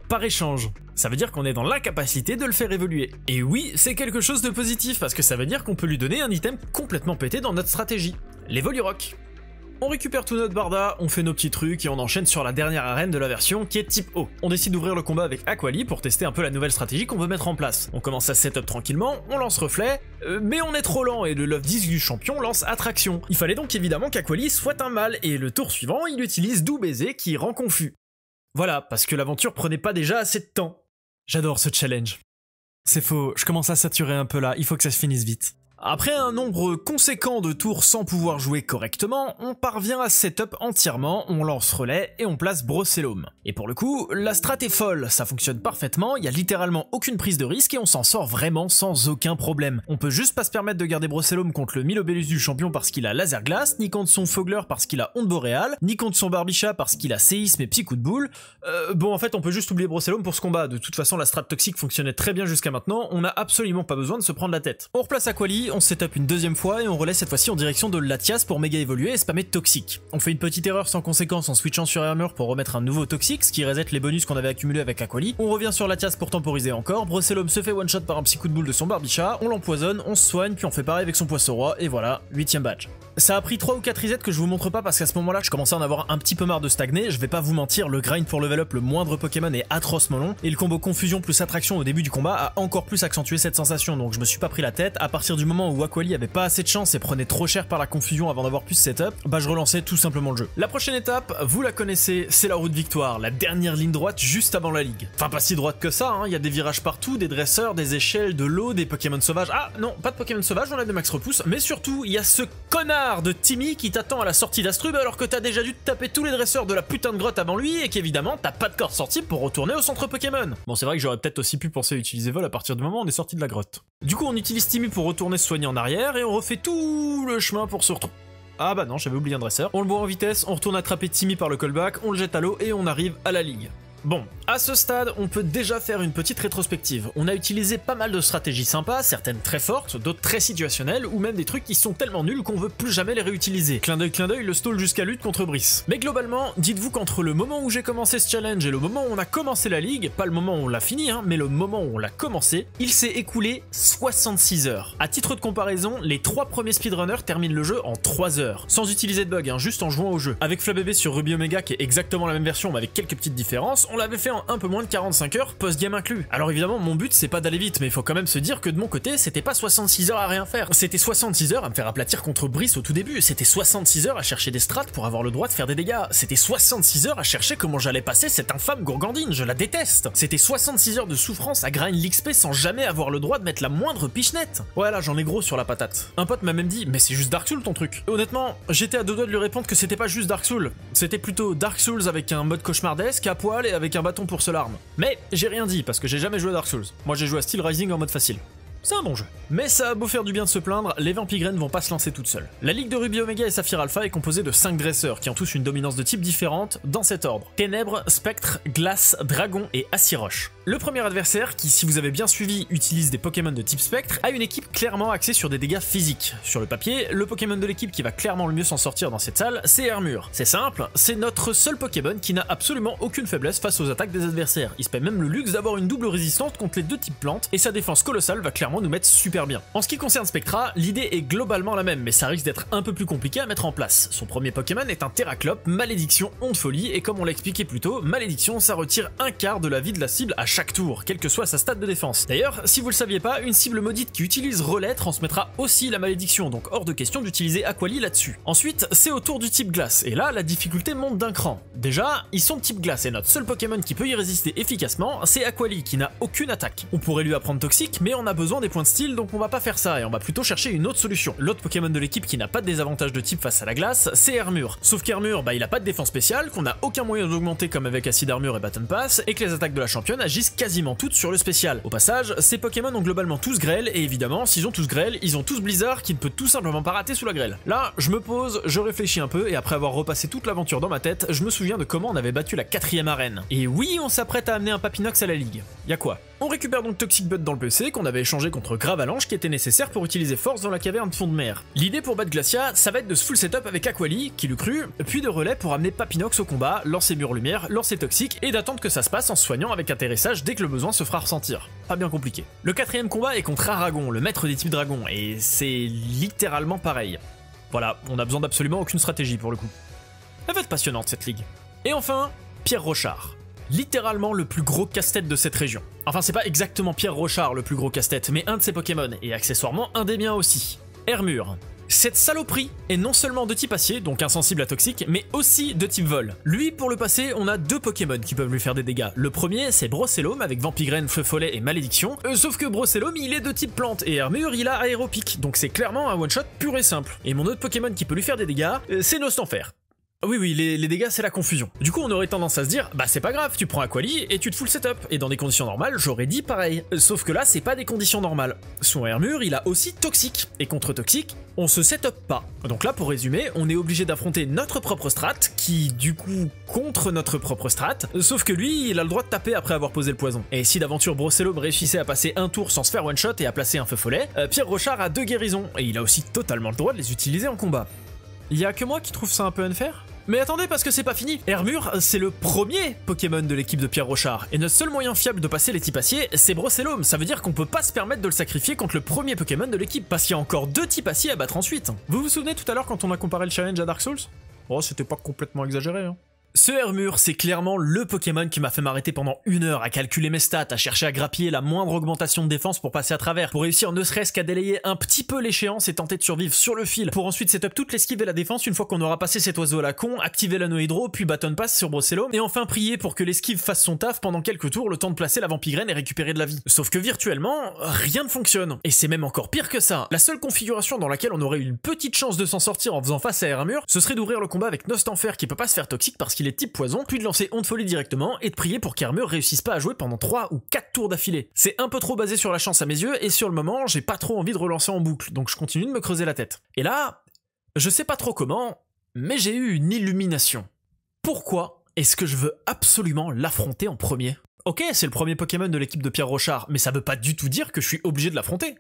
Par échange. Ça veut dire qu'on est dans l'incapacité de le faire évoluer. Et oui, c'est quelque chose de positif, parce que ça veut dire qu'on peut lui donner un item complètement pété dans notre stratégie. Les Volirock. On récupère tout notre barda, on fait nos petits trucs et on enchaîne sur la dernière arène de la version qui est type O. On décide d'ouvrir le combat avec Aquali pour tester un peu la nouvelle stratégie qu'on veut mettre en place. On commence à setup tranquillement, on lance Reflet, mais on est trop lent et le Love 10 du champion lance Attraction. Il fallait donc évidemment qu'Aquali soit un mâle et le tour suivant, il utilise Doux Baiser qui rend confus. Voilà, parce que l'aventure prenait pas déjà assez de temps. J'adore ce challenge. C'est faux, je commence à saturer un peu là, il faut que ça se finisse vite. Après un nombre conséquent de tours sans pouvoir jouer correctement, on parvient à setup entièrement, on lance relais et on place Brossellum. Et pour le coup, la strat est folle, ça fonctionne parfaitement, il y a littéralement aucune prise de risque et on s'en sort vraiment sans aucun problème. On peut juste pas se permettre de garder Brossellum contre le Milobellus du champion parce qu'il a Laser Glace, ni contre son Fogler parce qu'il a Onde Boréale, ni contre son Barbichat parce qu'il a Séisme et Petit Coup de Boule. Bon en fait on peut juste oublier Brossellum pour ce combat, de toute façon la strat toxique fonctionnait très bien jusqu'à maintenant, on n'a absolument pas besoin de se prendre la tête. On replace Aquali, on setup une deuxième fois et on relaie cette fois-ci en direction de Latias pour méga évoluer et spammer toxique. On fait une petite erreur sans conséquence en switchant sur Armure pour remettre un nouveau toxique, ce qui reset les bonus qu'on avait accumulés avec Aquali. On revient sur Latias pour temporiser encore, Brossellum se fait one shot par un petit coup de boule de son Barbichat, on l'empoisonne, on se soigne, puis on fait pareil avec son Poisson Roi et voilà, 8ème badge. Ça a pris 3 ou 4 resets que je vous montre pas parce qu'à ce moment-là je commençais à en avoir un petit peu marre de stagner, je vais pas vous mentir, le grind pour level up le moindre Pokémon est atrocement long et le combo confusion plus attraction au début du combat a encore plus accentué cette sensation, donc je me suis pas pris la tête. À partir du moment où Aquali avait pas assez de chance et prenait trop cher par la confusion avant d'avoir plus de setup, bah je relançais tout simplement le jeu. La prochaine étape, vous la connaissez, c'est la route victoire, la dernière ligne droite juste avant la ligue. Enfin pas si droite que ça, hein, y a des virages partout, des dresseurs, des échelles, de l'eau, des Pokémon sauvages. Ah non, pas de Pokémon sauvages, on a des max repousse, mais surtout il y a ce connard connard de Timmy qui t'attend à la sortie d'Astrub alors que t'as déjà dû te taper tous les dresseurs de la putain de grotte avant lui et qu'évidemment t'as pas de corde sortie pour retourner au centre Pokémon. Bon, c'est vrai que j'aurais peut-être aussi pu penser à utiliser vol à partir du moment où on est sorti de la grotte. Du coup, on utilise Timmy pour retourner se soigner en arrière et on refait tout le chemin pour se retrouver. Ah bah non, j'avais oublié un dresseur. On le boit en vitesse, on retourne attraper Timmy par le callback, on le jette à l'eau et on arrive à la ligue. Bon, à ce stade, on peut déjà faire une petite rétrospective. On a utilisé pas mal de stratégies sympas, certaines très fortes, d'autres très situationnelles, ou même des trucs qui sont tellement nuls qu'on veut plus jamais les réutiliser. Clin d'œil, le stall jusqu'à lutte contre Brice. Mais globalement, dites-vous qu'entre le moment où j'ai commencé ce challenge et le moment où on a commencé la ligue, pas le moment où on l'a fini, mais le moment où on l'a commencé, il s'est écoulé 66 heures. À titre de comparaison, les 3 premiers speedrunners terminent le jeu en 3 heures, sans utiliser de bug, juste en jouant au jeu. Avec Flabébé sur Ruby Omega, qui est exactement la même version, mais avec quelques petites différences, on l'avait fait en un peu moins de 45 heures post-game inclus. Alors évidemment, mon but c'est pas d'aller vite, mais il faut quand même se dire que de mon côté, c'était pas 66 heures à rien faire. C'était 66 heures à me faire aplatir contre Brice au tout début, c'était 66 heures à chercher des strats pour avoir le droit de faire des dégâts, c'était 66 heures à chercher comment j'allais passer cette infâme gourgandine, je la déteste. C'était 66 heures de souffrance à grind l'XP sans jamais avoir le droit de mettre la moindre pichenette. Ouais là, j'en ai gros sur la patate. Un pote m'a même dit, mais c'est juste Dark Souls ton truc. Et honnêtement, j'étais à deux doigts de lui répondre que c'était pas juste Dark Souls, c'était plutôt Dark Souls avec un mode cauchemardesque, à poil et avec un bâton pour seule arme. Mais j'ai rien dit parce que j'ai jamais joué à Dark Souls. Moi j'ai joué à Steel Rising en mode facile. C'est un bon jeu. Mais ça a beau faire du bien de se plaindre, les Vampigraines vont pas se lancer toutes seules. La ligue de Ruby Omega et Saphir Alpha est composée de 5 dresseurs qui ont tous une dominance de type différente dans cet ordre. Ténèbres, Spectre, Glace, Dragon et Aciroche. Le premier adversaire, qui si vous avez bien suivi utilise des Pokémon de type Spectre, a une équipe clairement axée sur des dégâts physiques. Sur le papier, le Pokémon de l'équipe qui va clairement le mieux s'en sortir dans cette salle, c'est Hermure. C'est simple, c'est notre seul Pokémon qui n'a absolument aucune faiblesse face aux attaques des adversaires. Il se paie même le luxe d'avoir une double résistance contre les deux types plantes et sa défense colossale va clairement nous mettre super bien. En ce qui concerne Spectra, l'idée est globalement la même, mais ça risque d'être un peu plus compliqué à mettre en place. Son premier Pokémon est un Terraclope, Malédiction, Onde Folie, et comme on l'a expliqué plus tôt, Malédiction ça retire un quart de la vie de la cible à chaque tour, quel que soit sa stade de défense. D'ailleurs, si vous le saviez pas, une cible maudite qui utilise Relais transmettra aussi la Malédiction, donc hors de question d'utiliser Aquali là-dessus. Ensuite, c'est au tour du type Glace, et là la difficulté monte d'un cran. Déjà, ils sont de type Glace, et notre seul Pokémon qui peut y résister efficacement, c'est Aquali, qui n'a aucune attaque. On pourrait lui apprendre Toxique, mais on a besoin des points de style, donc on va pas faire ça et on va plutôt chercher une autre solution. L'autre Pokémon de l'équipe qui n'a pas de désavantage de type face à la glace, c'est Hermure. Sauf qu'Hermure, il a pas de défense spéciale, qu'on a aucun moyen d'augmenter comme avec Acide Armure et Baton Pass, et que les attaques de la championne agissent quasiment toutes sur le spécial. Au passage, ces Pokémon ont globalement tous grêle, et évidemment, s'ils ont tous grêle, ils ont tous Blizzard qui ne peut tout simplement pas rater sous la grêle. Là, je me pose, je réfléchis un peu, et après avoir repassé toute l'aventure dans ma tête, je me souviens de comment on avait battu la 4ème arène. Et oui, on s'apprête à amener un Papinox à la ligue. Y'a quoi? On récupère donc Toxic Bud dans le PC qu'on avait échangé contre Gravalanche qui était nécessaire pour utiliser Force dans la caverne de fond de mer. L'idée pour battre Glacia, ça va être de se full setup avec Aquali, qui le crut, puis de relais pour amener Papinox au combat, lancer Mur Lumière, lancer Toxique et d'attendre que ça se passe en se soignant avec atterrissage dès que le besoin se fera ressentir. Pas bien compliqué. Le 4ème combat est contre Aragon, le maître des types dragon, et c'est littéralement pareil. Voilà, on a besoin d'absolument aucune stratégie pour le coup. Elle va être passionnante cette ligue. Et enfin, Pierre Rochard. Littéralement le plus gros casse-tête de cette région. Enfin, c'est pas exactement Pierre Rochard le plus gros casse-tête, mais un de ses Pokémon, et accessoirement un des miens aussi. Hermure. Cette saloperie est non seulement de type acier, donc insensible à toxique, mais aussi de type vol. Lui, pour le passer, on a 2 Pokémon qui peuvent lui faire des dégâts. Le premier, c'est Brocellum avec Vampigraine, Feu Follet et Malédiction. Sauf que Brocellum, il est de type plante, et Hermure, il a Aéropic, donc c'est clairement un one-shot pur et simple. Et mon autre Pokémon qui peut lui faire des dégâts, c'est Nostanfer. Oui, les dégâts c'est la confusion. Du coup on aurait tendance à se dire, bah c'est pas grave, tu prends Aquali et tu te full setup. Et dans des conditions normales, j'aurais dit pareil. Sauf que là c'est pas des conditions normales. Son Hermure il a aussi Toxique. Et contre Toxique, on se setup pas. Donc là pour résumer, on est obligé d'affronter notre propre strat, qui du coup contre notre propre strat. Sauf que lui, il a le droit de taper après avoir posé le poison. Et si d'aventure Brocellum réussissait à passer un tour sans se faire one shot et à placer un Feu Follet, Pierre Rochard a 2 guérisons. Et il a aussi totalement le droit de les utiliser en combat. Il y a que moi qui trouve ça un peu unfair? Mais attendez, parce que c'est pas fini. Hermure, c'est le premier Pokémon de l'équipe de Pierre Rochard, et notre seul moyen fiable de passer les types acier, c'est Brocellum. Ça veut dire qu'on peut pas se permettre de le sacrifier contre le premier Pokémon de l'équipe, parce qu'il y a encore 2 types acier à battre ensuite. Vous vous souvenez tout à l'heure quand on a comparé le challenge à Dark Souls? Oh, c'était pas complètement exagéré, hein. Ce Hermure, c'est clairement le Pokémon qui m'a fait m'arrêter pendant 1 heure à calculer mes stats, à chercher à grappiller la moindre augmentation de défense pour passer à travers, pour réussir ne serait-ce qu'à délayer un petit peu l'échéance et tenter de survivre sur le fil, pour ensuite setup toute l'esquive et la défense une fois qu'on aura passé cet oiseau à la con, activer l'anneau hydro, puis bâton pass sur Brocellum, et enfin prier pour que l'esquive fasse son taf pendant quelques tours, le temps de placer la Vampigraine et récupérer de la vie. Sauf que virtuellement, rien ne fonctionne. Et c'est même encore pire que ça. La seule configuration dans laquelle on aurait une petite chance de s'en sortir en faisant face à Hermure, ce serait d'ouvrir le combat avec Nostanfer qui peut pas se faire toxique parce qu'il est type poison, puis de lancer Onde Folie directement et de prier pour qu'Hermure réussisse pas à jouer pendant 3 ou 4 tours d'affilée. C'est un peu trop basé sur la chance à mes yeux et sur le moment j'ai pas trop envie de relancer en boucle, donc je continue de me creuser la tête. Et là, je sais pas trop comment, mais j'ai eu une illumination. Pourquoi est-ce que je veux absolument l'affronter en premier? Ok, c'est le premier Pokémon de l'équipe de Pierre Rochard, mais ça veut pas du tout dire que je suis obligé de l'affronter.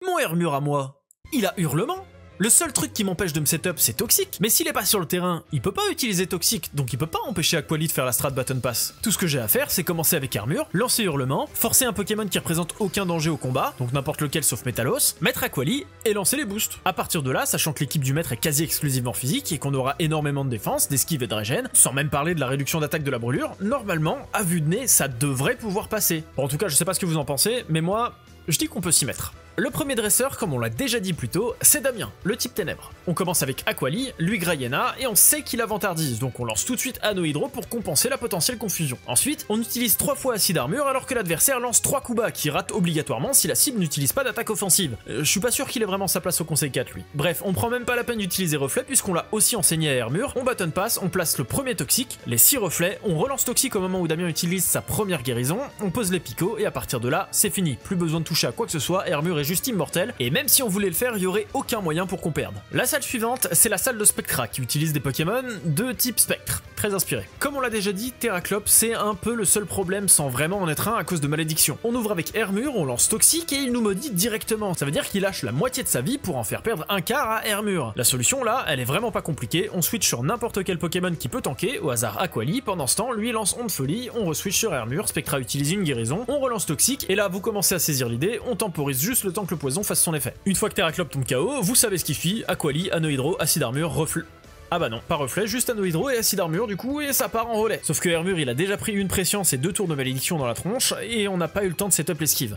Mon Hermure à moi, il a Hurlement. Le seul truc qui m'empêche de me setup, c'est Toxique, mais s'il est pas sur le terrain, il peut pas utiliser Toxique, donc il peut pas empêcher Aquali de faire la strat Button Pass. Tout ce que j'ai à faire, c'est commencer avec Hermure, lancer Hurlement, forcer un Pokémon qui représente aucun danger au combat, donc n'importe lequel sauf Métalos, mettre Aquali et lancer les boosts. À partir de là, sachant que l'équipe du maître est quasi exclusivement physique et qu'on aura énormément de défense, d'esquive et de régène, sans même parler de la réduction d'attaque de la brûlure, normalement, à vue de nez, ça devrait pouvoir passer. Bon, en tout cas, je sais pas ce que vous en pensez, mais moi, je dis qu'on peut s'y mettre. Le premier dresseur, comme on l'a déjà dit plus tôt, c'est Damien, le type ténèbres. On commence avec Aquali, lui Grayena, et on sait qu'il a Vantardise, donc on lance tout de suite Anneau Hydro pour compenser la potentielle confusion. Ensuite, on utilise 3 fois Acide Armure alors que l'adversaire lance 3 coups bas qui ratent obligatoirement si la cible n'utilise pas d'attaque offensive. Je suis pas sûr qu'il ait vraiment sa place au conseil 4 lui. Bref, on prend même pas la peine d'utiliser Reflet puisqu'on l'a aussi enseigné à Hermure, on button pass, on place le premier toxique, les 6 reflets, on relance toxique au moment où Damien utilise sa première guérison, on pose les picots et à partir de là, c'est fini. Plus besoin de toucher à quoi que ce soit, Hermure est juste immortel, et même si on voulait le faire, il y aurait aucun moyen pour qu'on perde. La salle suivante, c'est la salle de Spectra qui utilise des Pokémon de type Spectre, très inspiré. Comme on l'a déjà dit, Terraclope c'est un peu le seul problème sans vraiment en être un à cause de malédiction. On ouvre avec Hermure, on lance Toxique et il nous maudit directement. Ça veut dire qu'il lâche la moitié de sa vie pour en faire perdre un quart à Hermure. La solution là, elle est vraiment pas compliquée, on switch sur n'importe quel Pokémon qui peut tanker, au hasard Aquali, pendant ce temps, lui lance Onde Folie, on reswitch sur Hermure, Spectra utilise une guérison, on relance Toxique, et là vous commencez à saisir l'idée, on temporise juste le temps que le poison fasse son effet. Une fois que Terraclope tombe KO, vous savez ce qui suit, Aquali, Anneau Hydro, Acide Armure, Reflet. Ah bah non, pas reflet, juste Anneau Hydro et Acide Armure du coup, et ça part en relais. Sauf que Hermure il a déjà pris une prescience et 2 tours de malédiction dans la tronche, et on n'a pas eu le temps de setup l'esquive.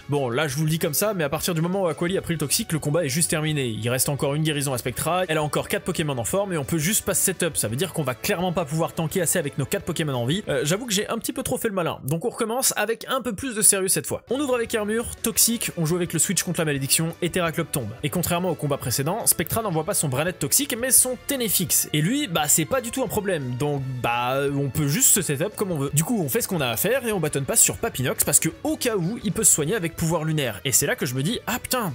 Bon, là je vous le dis comme ça, mais à partir du moment où Aquali a pris le toxique, le combat est juste terminé. Il reste encore une guérison à Spectra, elle a encore 4 Pokémon en forme et on peut juste pas se setup. Ça veut dire qu'on va clairement pas pouvoir tanker assez avec nos 4 Pokémon en vie. J'avoue que j'ai un petit peu trop fait le malin, donc on recommence avec un peu plus de sérieux cette fois. On ouvre avec Hermure, toxique, on joue avec le switch contre la malédiction et Terraclope tombe. Et contrairement au combat précédent, Spectra n'envoie pas son Branette toxique mais son Ténéfix. Et lui, bah c'est pas du tout un problème, donc bah on peut juste se setup comme on veut. Du coup on fait ce qu'on a à faire et on button pass sur Papinox parce que au cas où il peut se soigner avec pouvoir lunaire. Et c'est là que je me dis, ah putain,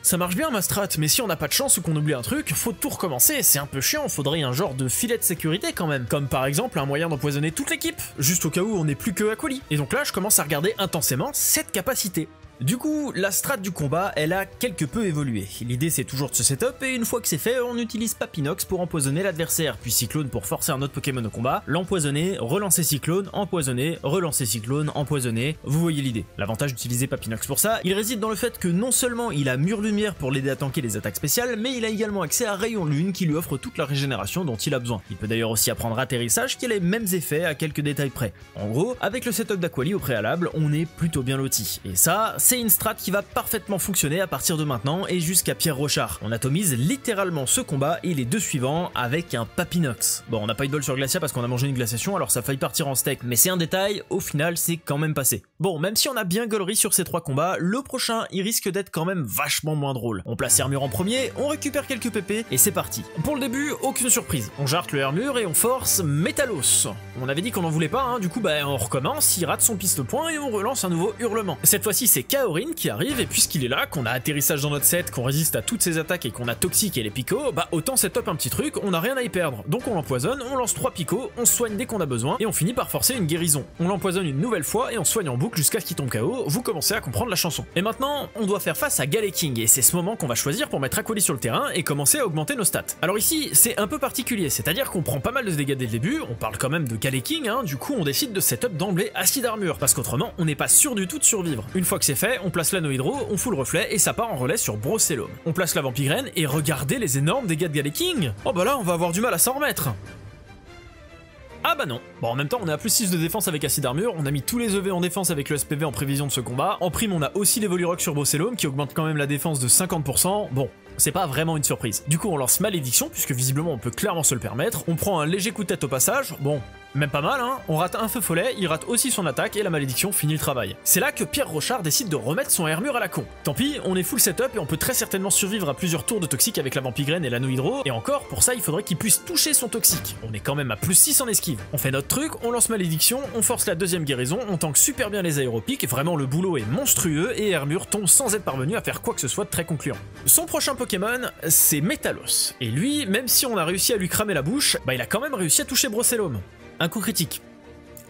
ça marche bien ma strat, mais si on n'a pas de chance ou qu'on oublie un truc, faut tout recommencer, c'est un peu chiant, faudrait un genre de filet de sécurité quand même. Comme par exemple un moyen d'empoisonner toute l'équipe, juste au cas où on n'est plus que Aquali. Et donc là je commence à regarder intensément cette capacité. Du coup, la strat du combat, elle a quelque peu évolué. L'idée c'est toujours de se setup et une fois que c'est fait, on utilise Papinox pour empoisonner l'adversaire, puis Cyclone pour forcer un autre Pokémon au combat, l'empoisonner, relancer Cyclone, empoisonner, relancer Cyclone, empoisonner. Vous voyez l'idée. L'avantage d'utiliser Papinox pour ça, il réside dans le fait que non seulement il a Mur Lumière pour l'aider à tanker les attaques spéciales, mais il a également accès à Rayon Lune qui lui offre toute la régénération dont il a besoin. Il peut d'ailleurs aussi apprendre Atterrissage qui a les mêmes effets à quelques détails près. En gros, avec le setup d'Aquali au préalable, on est plutôt bien loti. Et ça, c'est une strat qui va parfaitement fonctionner à partir de maintenant et jusqu'à Pierre Rochard. On atomise littéralement ce combat et les 2 suivants avec un Papinox. Bon, on n'a pas eu de bol sur Glacia parce qu'on a mangé une glaciation, alors ça a failli partir en steak, mais c'est un détail, au final c'est quand même passé. Bon, même si on a bien gaulerie sur ces 3 combats, le prochain il risque d'être quand même vachement moins drôle. On place Hermure en premier, on récupère quelques PP et c'est parti. Pour le début, aucune surprise. On jarte le Hermure et on force Métalos. On avait dit qu'on en voulait pas, hein, du coup bah on recommence, il rate son piste-point et on relance un nouveau Hurlement. Cette fois-ci c'est Kaorin qui arrive et puisqu'il est là, qu'on a atterrissage dans notre set, qu'on résiste à toutes ses attaques et qu'on a toxique et les picots, bah autant setup un petit truc, on a rien à y perdre. Donc on l'empoisonne, on lance 3 picots, on soigne dès qu'on a besoin et on finit par forcer une guérison. On l'empoisonne une nouvelle fois et on soigne en boucle jusqu'à ce qu'il tombe KO, vous commencez à comprendre la chanson. Et maintenant, on doit faire face à Galeking et c'est ce moment qu'on va choisir pour mettre Aquali sur le terrain et commencer à augmenter nos stats. Alors ici, c'est un peu particulier, c'est-à-dire qu'on prend pas mal de dégâts dès le début, on parle quand même de Galeking, hein, du coup on décide de setup d'emblée Acide Armure, parce qu'autrement on n'est pas sûr du tout de survivre. Une fois que c'est fait, on place l'Anneau Hydro, on fout le reflet et ça part en relais sur Brocellum. On place la Vampigraine et regardez les énormes dégâts de Galeking. Oh bah là on va avoir du mal à s'en remettre. Ah bah non. Bon, en même temps, on est à plus 6 de défense avec acide armure, on a mis tous les EV en défense avec le SPV en prévision de ce combat. En prime, on a aussi les Volirock sur Brocellum qui augmente quand même la défense de 50%. Bon, c'est pas vraiment une surprise. Du coup, on lance Malédiction, puisque visiblement on peut clairement se le permettre. On prend un léger coup de tête au passage, bon, même pas mal, hein. On rate un feu follet, il rate aussi son attaque et la malédiction finit le travail. C'est là que Pierre Rochard décide de remettre son armure à la con. Tant pis, on est full setup et on peut très certainement survivre à plusieurs tours de toxique avec la vampigraine et l'anneau hydro, et encore, pour ça il faudrait qu'il puisse toucher son toxique. On est quand même à plus 6 en esquive. On fait notre truc, on lance malédiction, on force la deuxième guérison, on tank super bien les aéropiques, vraiment le boulot est monstrueux et Hermure tombe sans être parvenu à faire quoi que ce soit de très concluant. Son prochain Pokémon, c'est Métalos. Et lui, même si on a réussi à lui cramer la bouche, bah il a quand même réussi à toucher Brocellum. Un coup critique.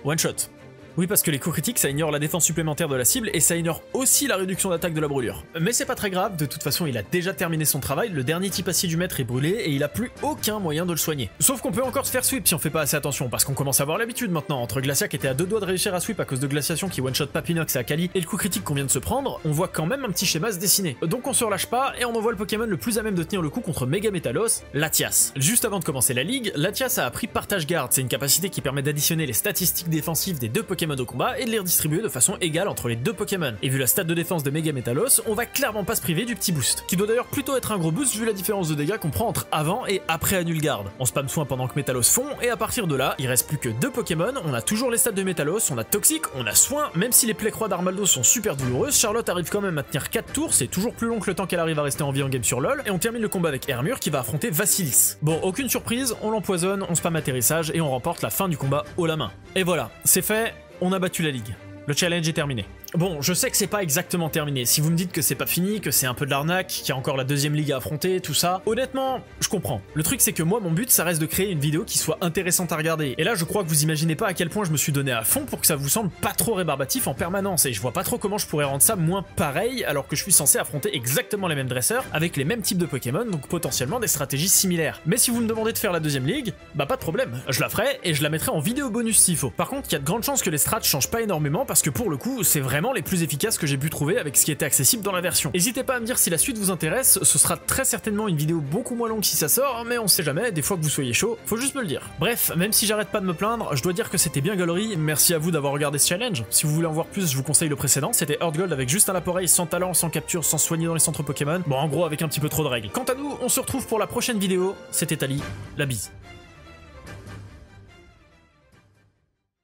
One shot. Oui, parce que les coups critiques ça ignore la défense supplémentaire de la cible et ça ignore aussi la réduction d'attaque de la brûlure. Mais c'est pas très grave, de toute façon il a déjà terminé son travail, le dernier type acier du maître est brûlé et il a plus aucun moyen de le soigner. Sauf qu'on peut encore se faire sweep si on fait pas assez attention, parce qu'on commence à avoir l'habitude maintenant. Entre Glacia qui était à 2 doigts de réussir à sweep à cause de Glaciation qui one-shot Papinox et Akali et le coup critique qu'on vient de se prendre, on voit quand même un petit schéma se dessiner. Donc on se relâche pas et on envoie le Pokémon le plus à même de tenir le coup contre Mega Métalos, Latias. Juste avant de commencer la ligue, Latias a appris Partage Garde, c'est une capacité qui permet d'additionner les statistiques défensives des deux Pokémon au combat et de les distribuer de façon égale entre les deux Pokémon. Et vu la stat de défense de Mega Métalos, on va clairement pas se priver du petit boost, qui doit d'ailleurs plutôt être un gros boost vu la différence de dégâts qu'on prend entre avant et après Annule Garde. On spam soin pendant que Métalos fond, et à partir de là, il reste plus que 2 Pokémon, on a toujours les stats de Métalos, on a Toxique, on a Soin, même si les plaies croix d'Armaldo sont super douloureuses, Charlotte arrive quand même à tenir 4 tours, c'est toujours plus long que le temps qu'elle arrive à rester en vie en game sur LoL, et on termine le combat avec Hermure qui va affronter Vassilis. Bon, aucune surprise, on l'empoisonne, on spam atterrissage, et on remporte la fin du combat haut la main. Et voilà, c'est fait, on a battu la ligue. Le challenge est terminé. Bon, je sais que c'est pas exactement terminé. Si vous me dites que c'est pas fini, que c'est un peu de l'arnaque, qu'il y a encore la deuxième ligue à affronter, tout ça, honnêtement, je comprends. Le truc c'est que moi, mon but, ça reste de créer une vidéo qui soit intéressante à regarder. Et là, je crois que vous imaginez pas à quel point je me suis donné à fond pour que ça vous semble pas trop rébarbatif en permanence. Et je vois pas trop comment je pourrais rendre ça moins pareil alors que je suis censé affronter exactement les mêmes dresseurs avec les mêmes types de Pokémon, donc potentiellement des stratégies similaires. Mais si vous me demandez de faire la deuxième ligue, bah pas de problème. Je la ferai et je la mettrai en vidéo bonus s'il faut. Par contre, il y a de grandes chances que les strats changent pas énormément parce que pour le coup, c'est vraiment les plus efficaces que j'ai pu trouver avec ce qui était accessible dans la version. N'hésitez pas à me dire si la suite vous intéresse, ce sera très certainement une vidéo beaucoup moins longue si ça sort, mais on sait jamais, des fois que vous soyez chaud, faut juste me le dire. Bref, même si j'arrête pas de me plaindre, je dois dire que c'était bien galerie, merci à vous d'avoir regardé ce challenge. Si vous voulez en voir plus, je vous conseille le précédent, c'était Heart Gold avec juste un appareil, sans talent, sans capture, sans soigner dans les centres Pokémon, bon en gros avec un petit peu trop de règles. Quant à nous, on se retrouve pour la prochaine vidéo, c'était Ali, la bise.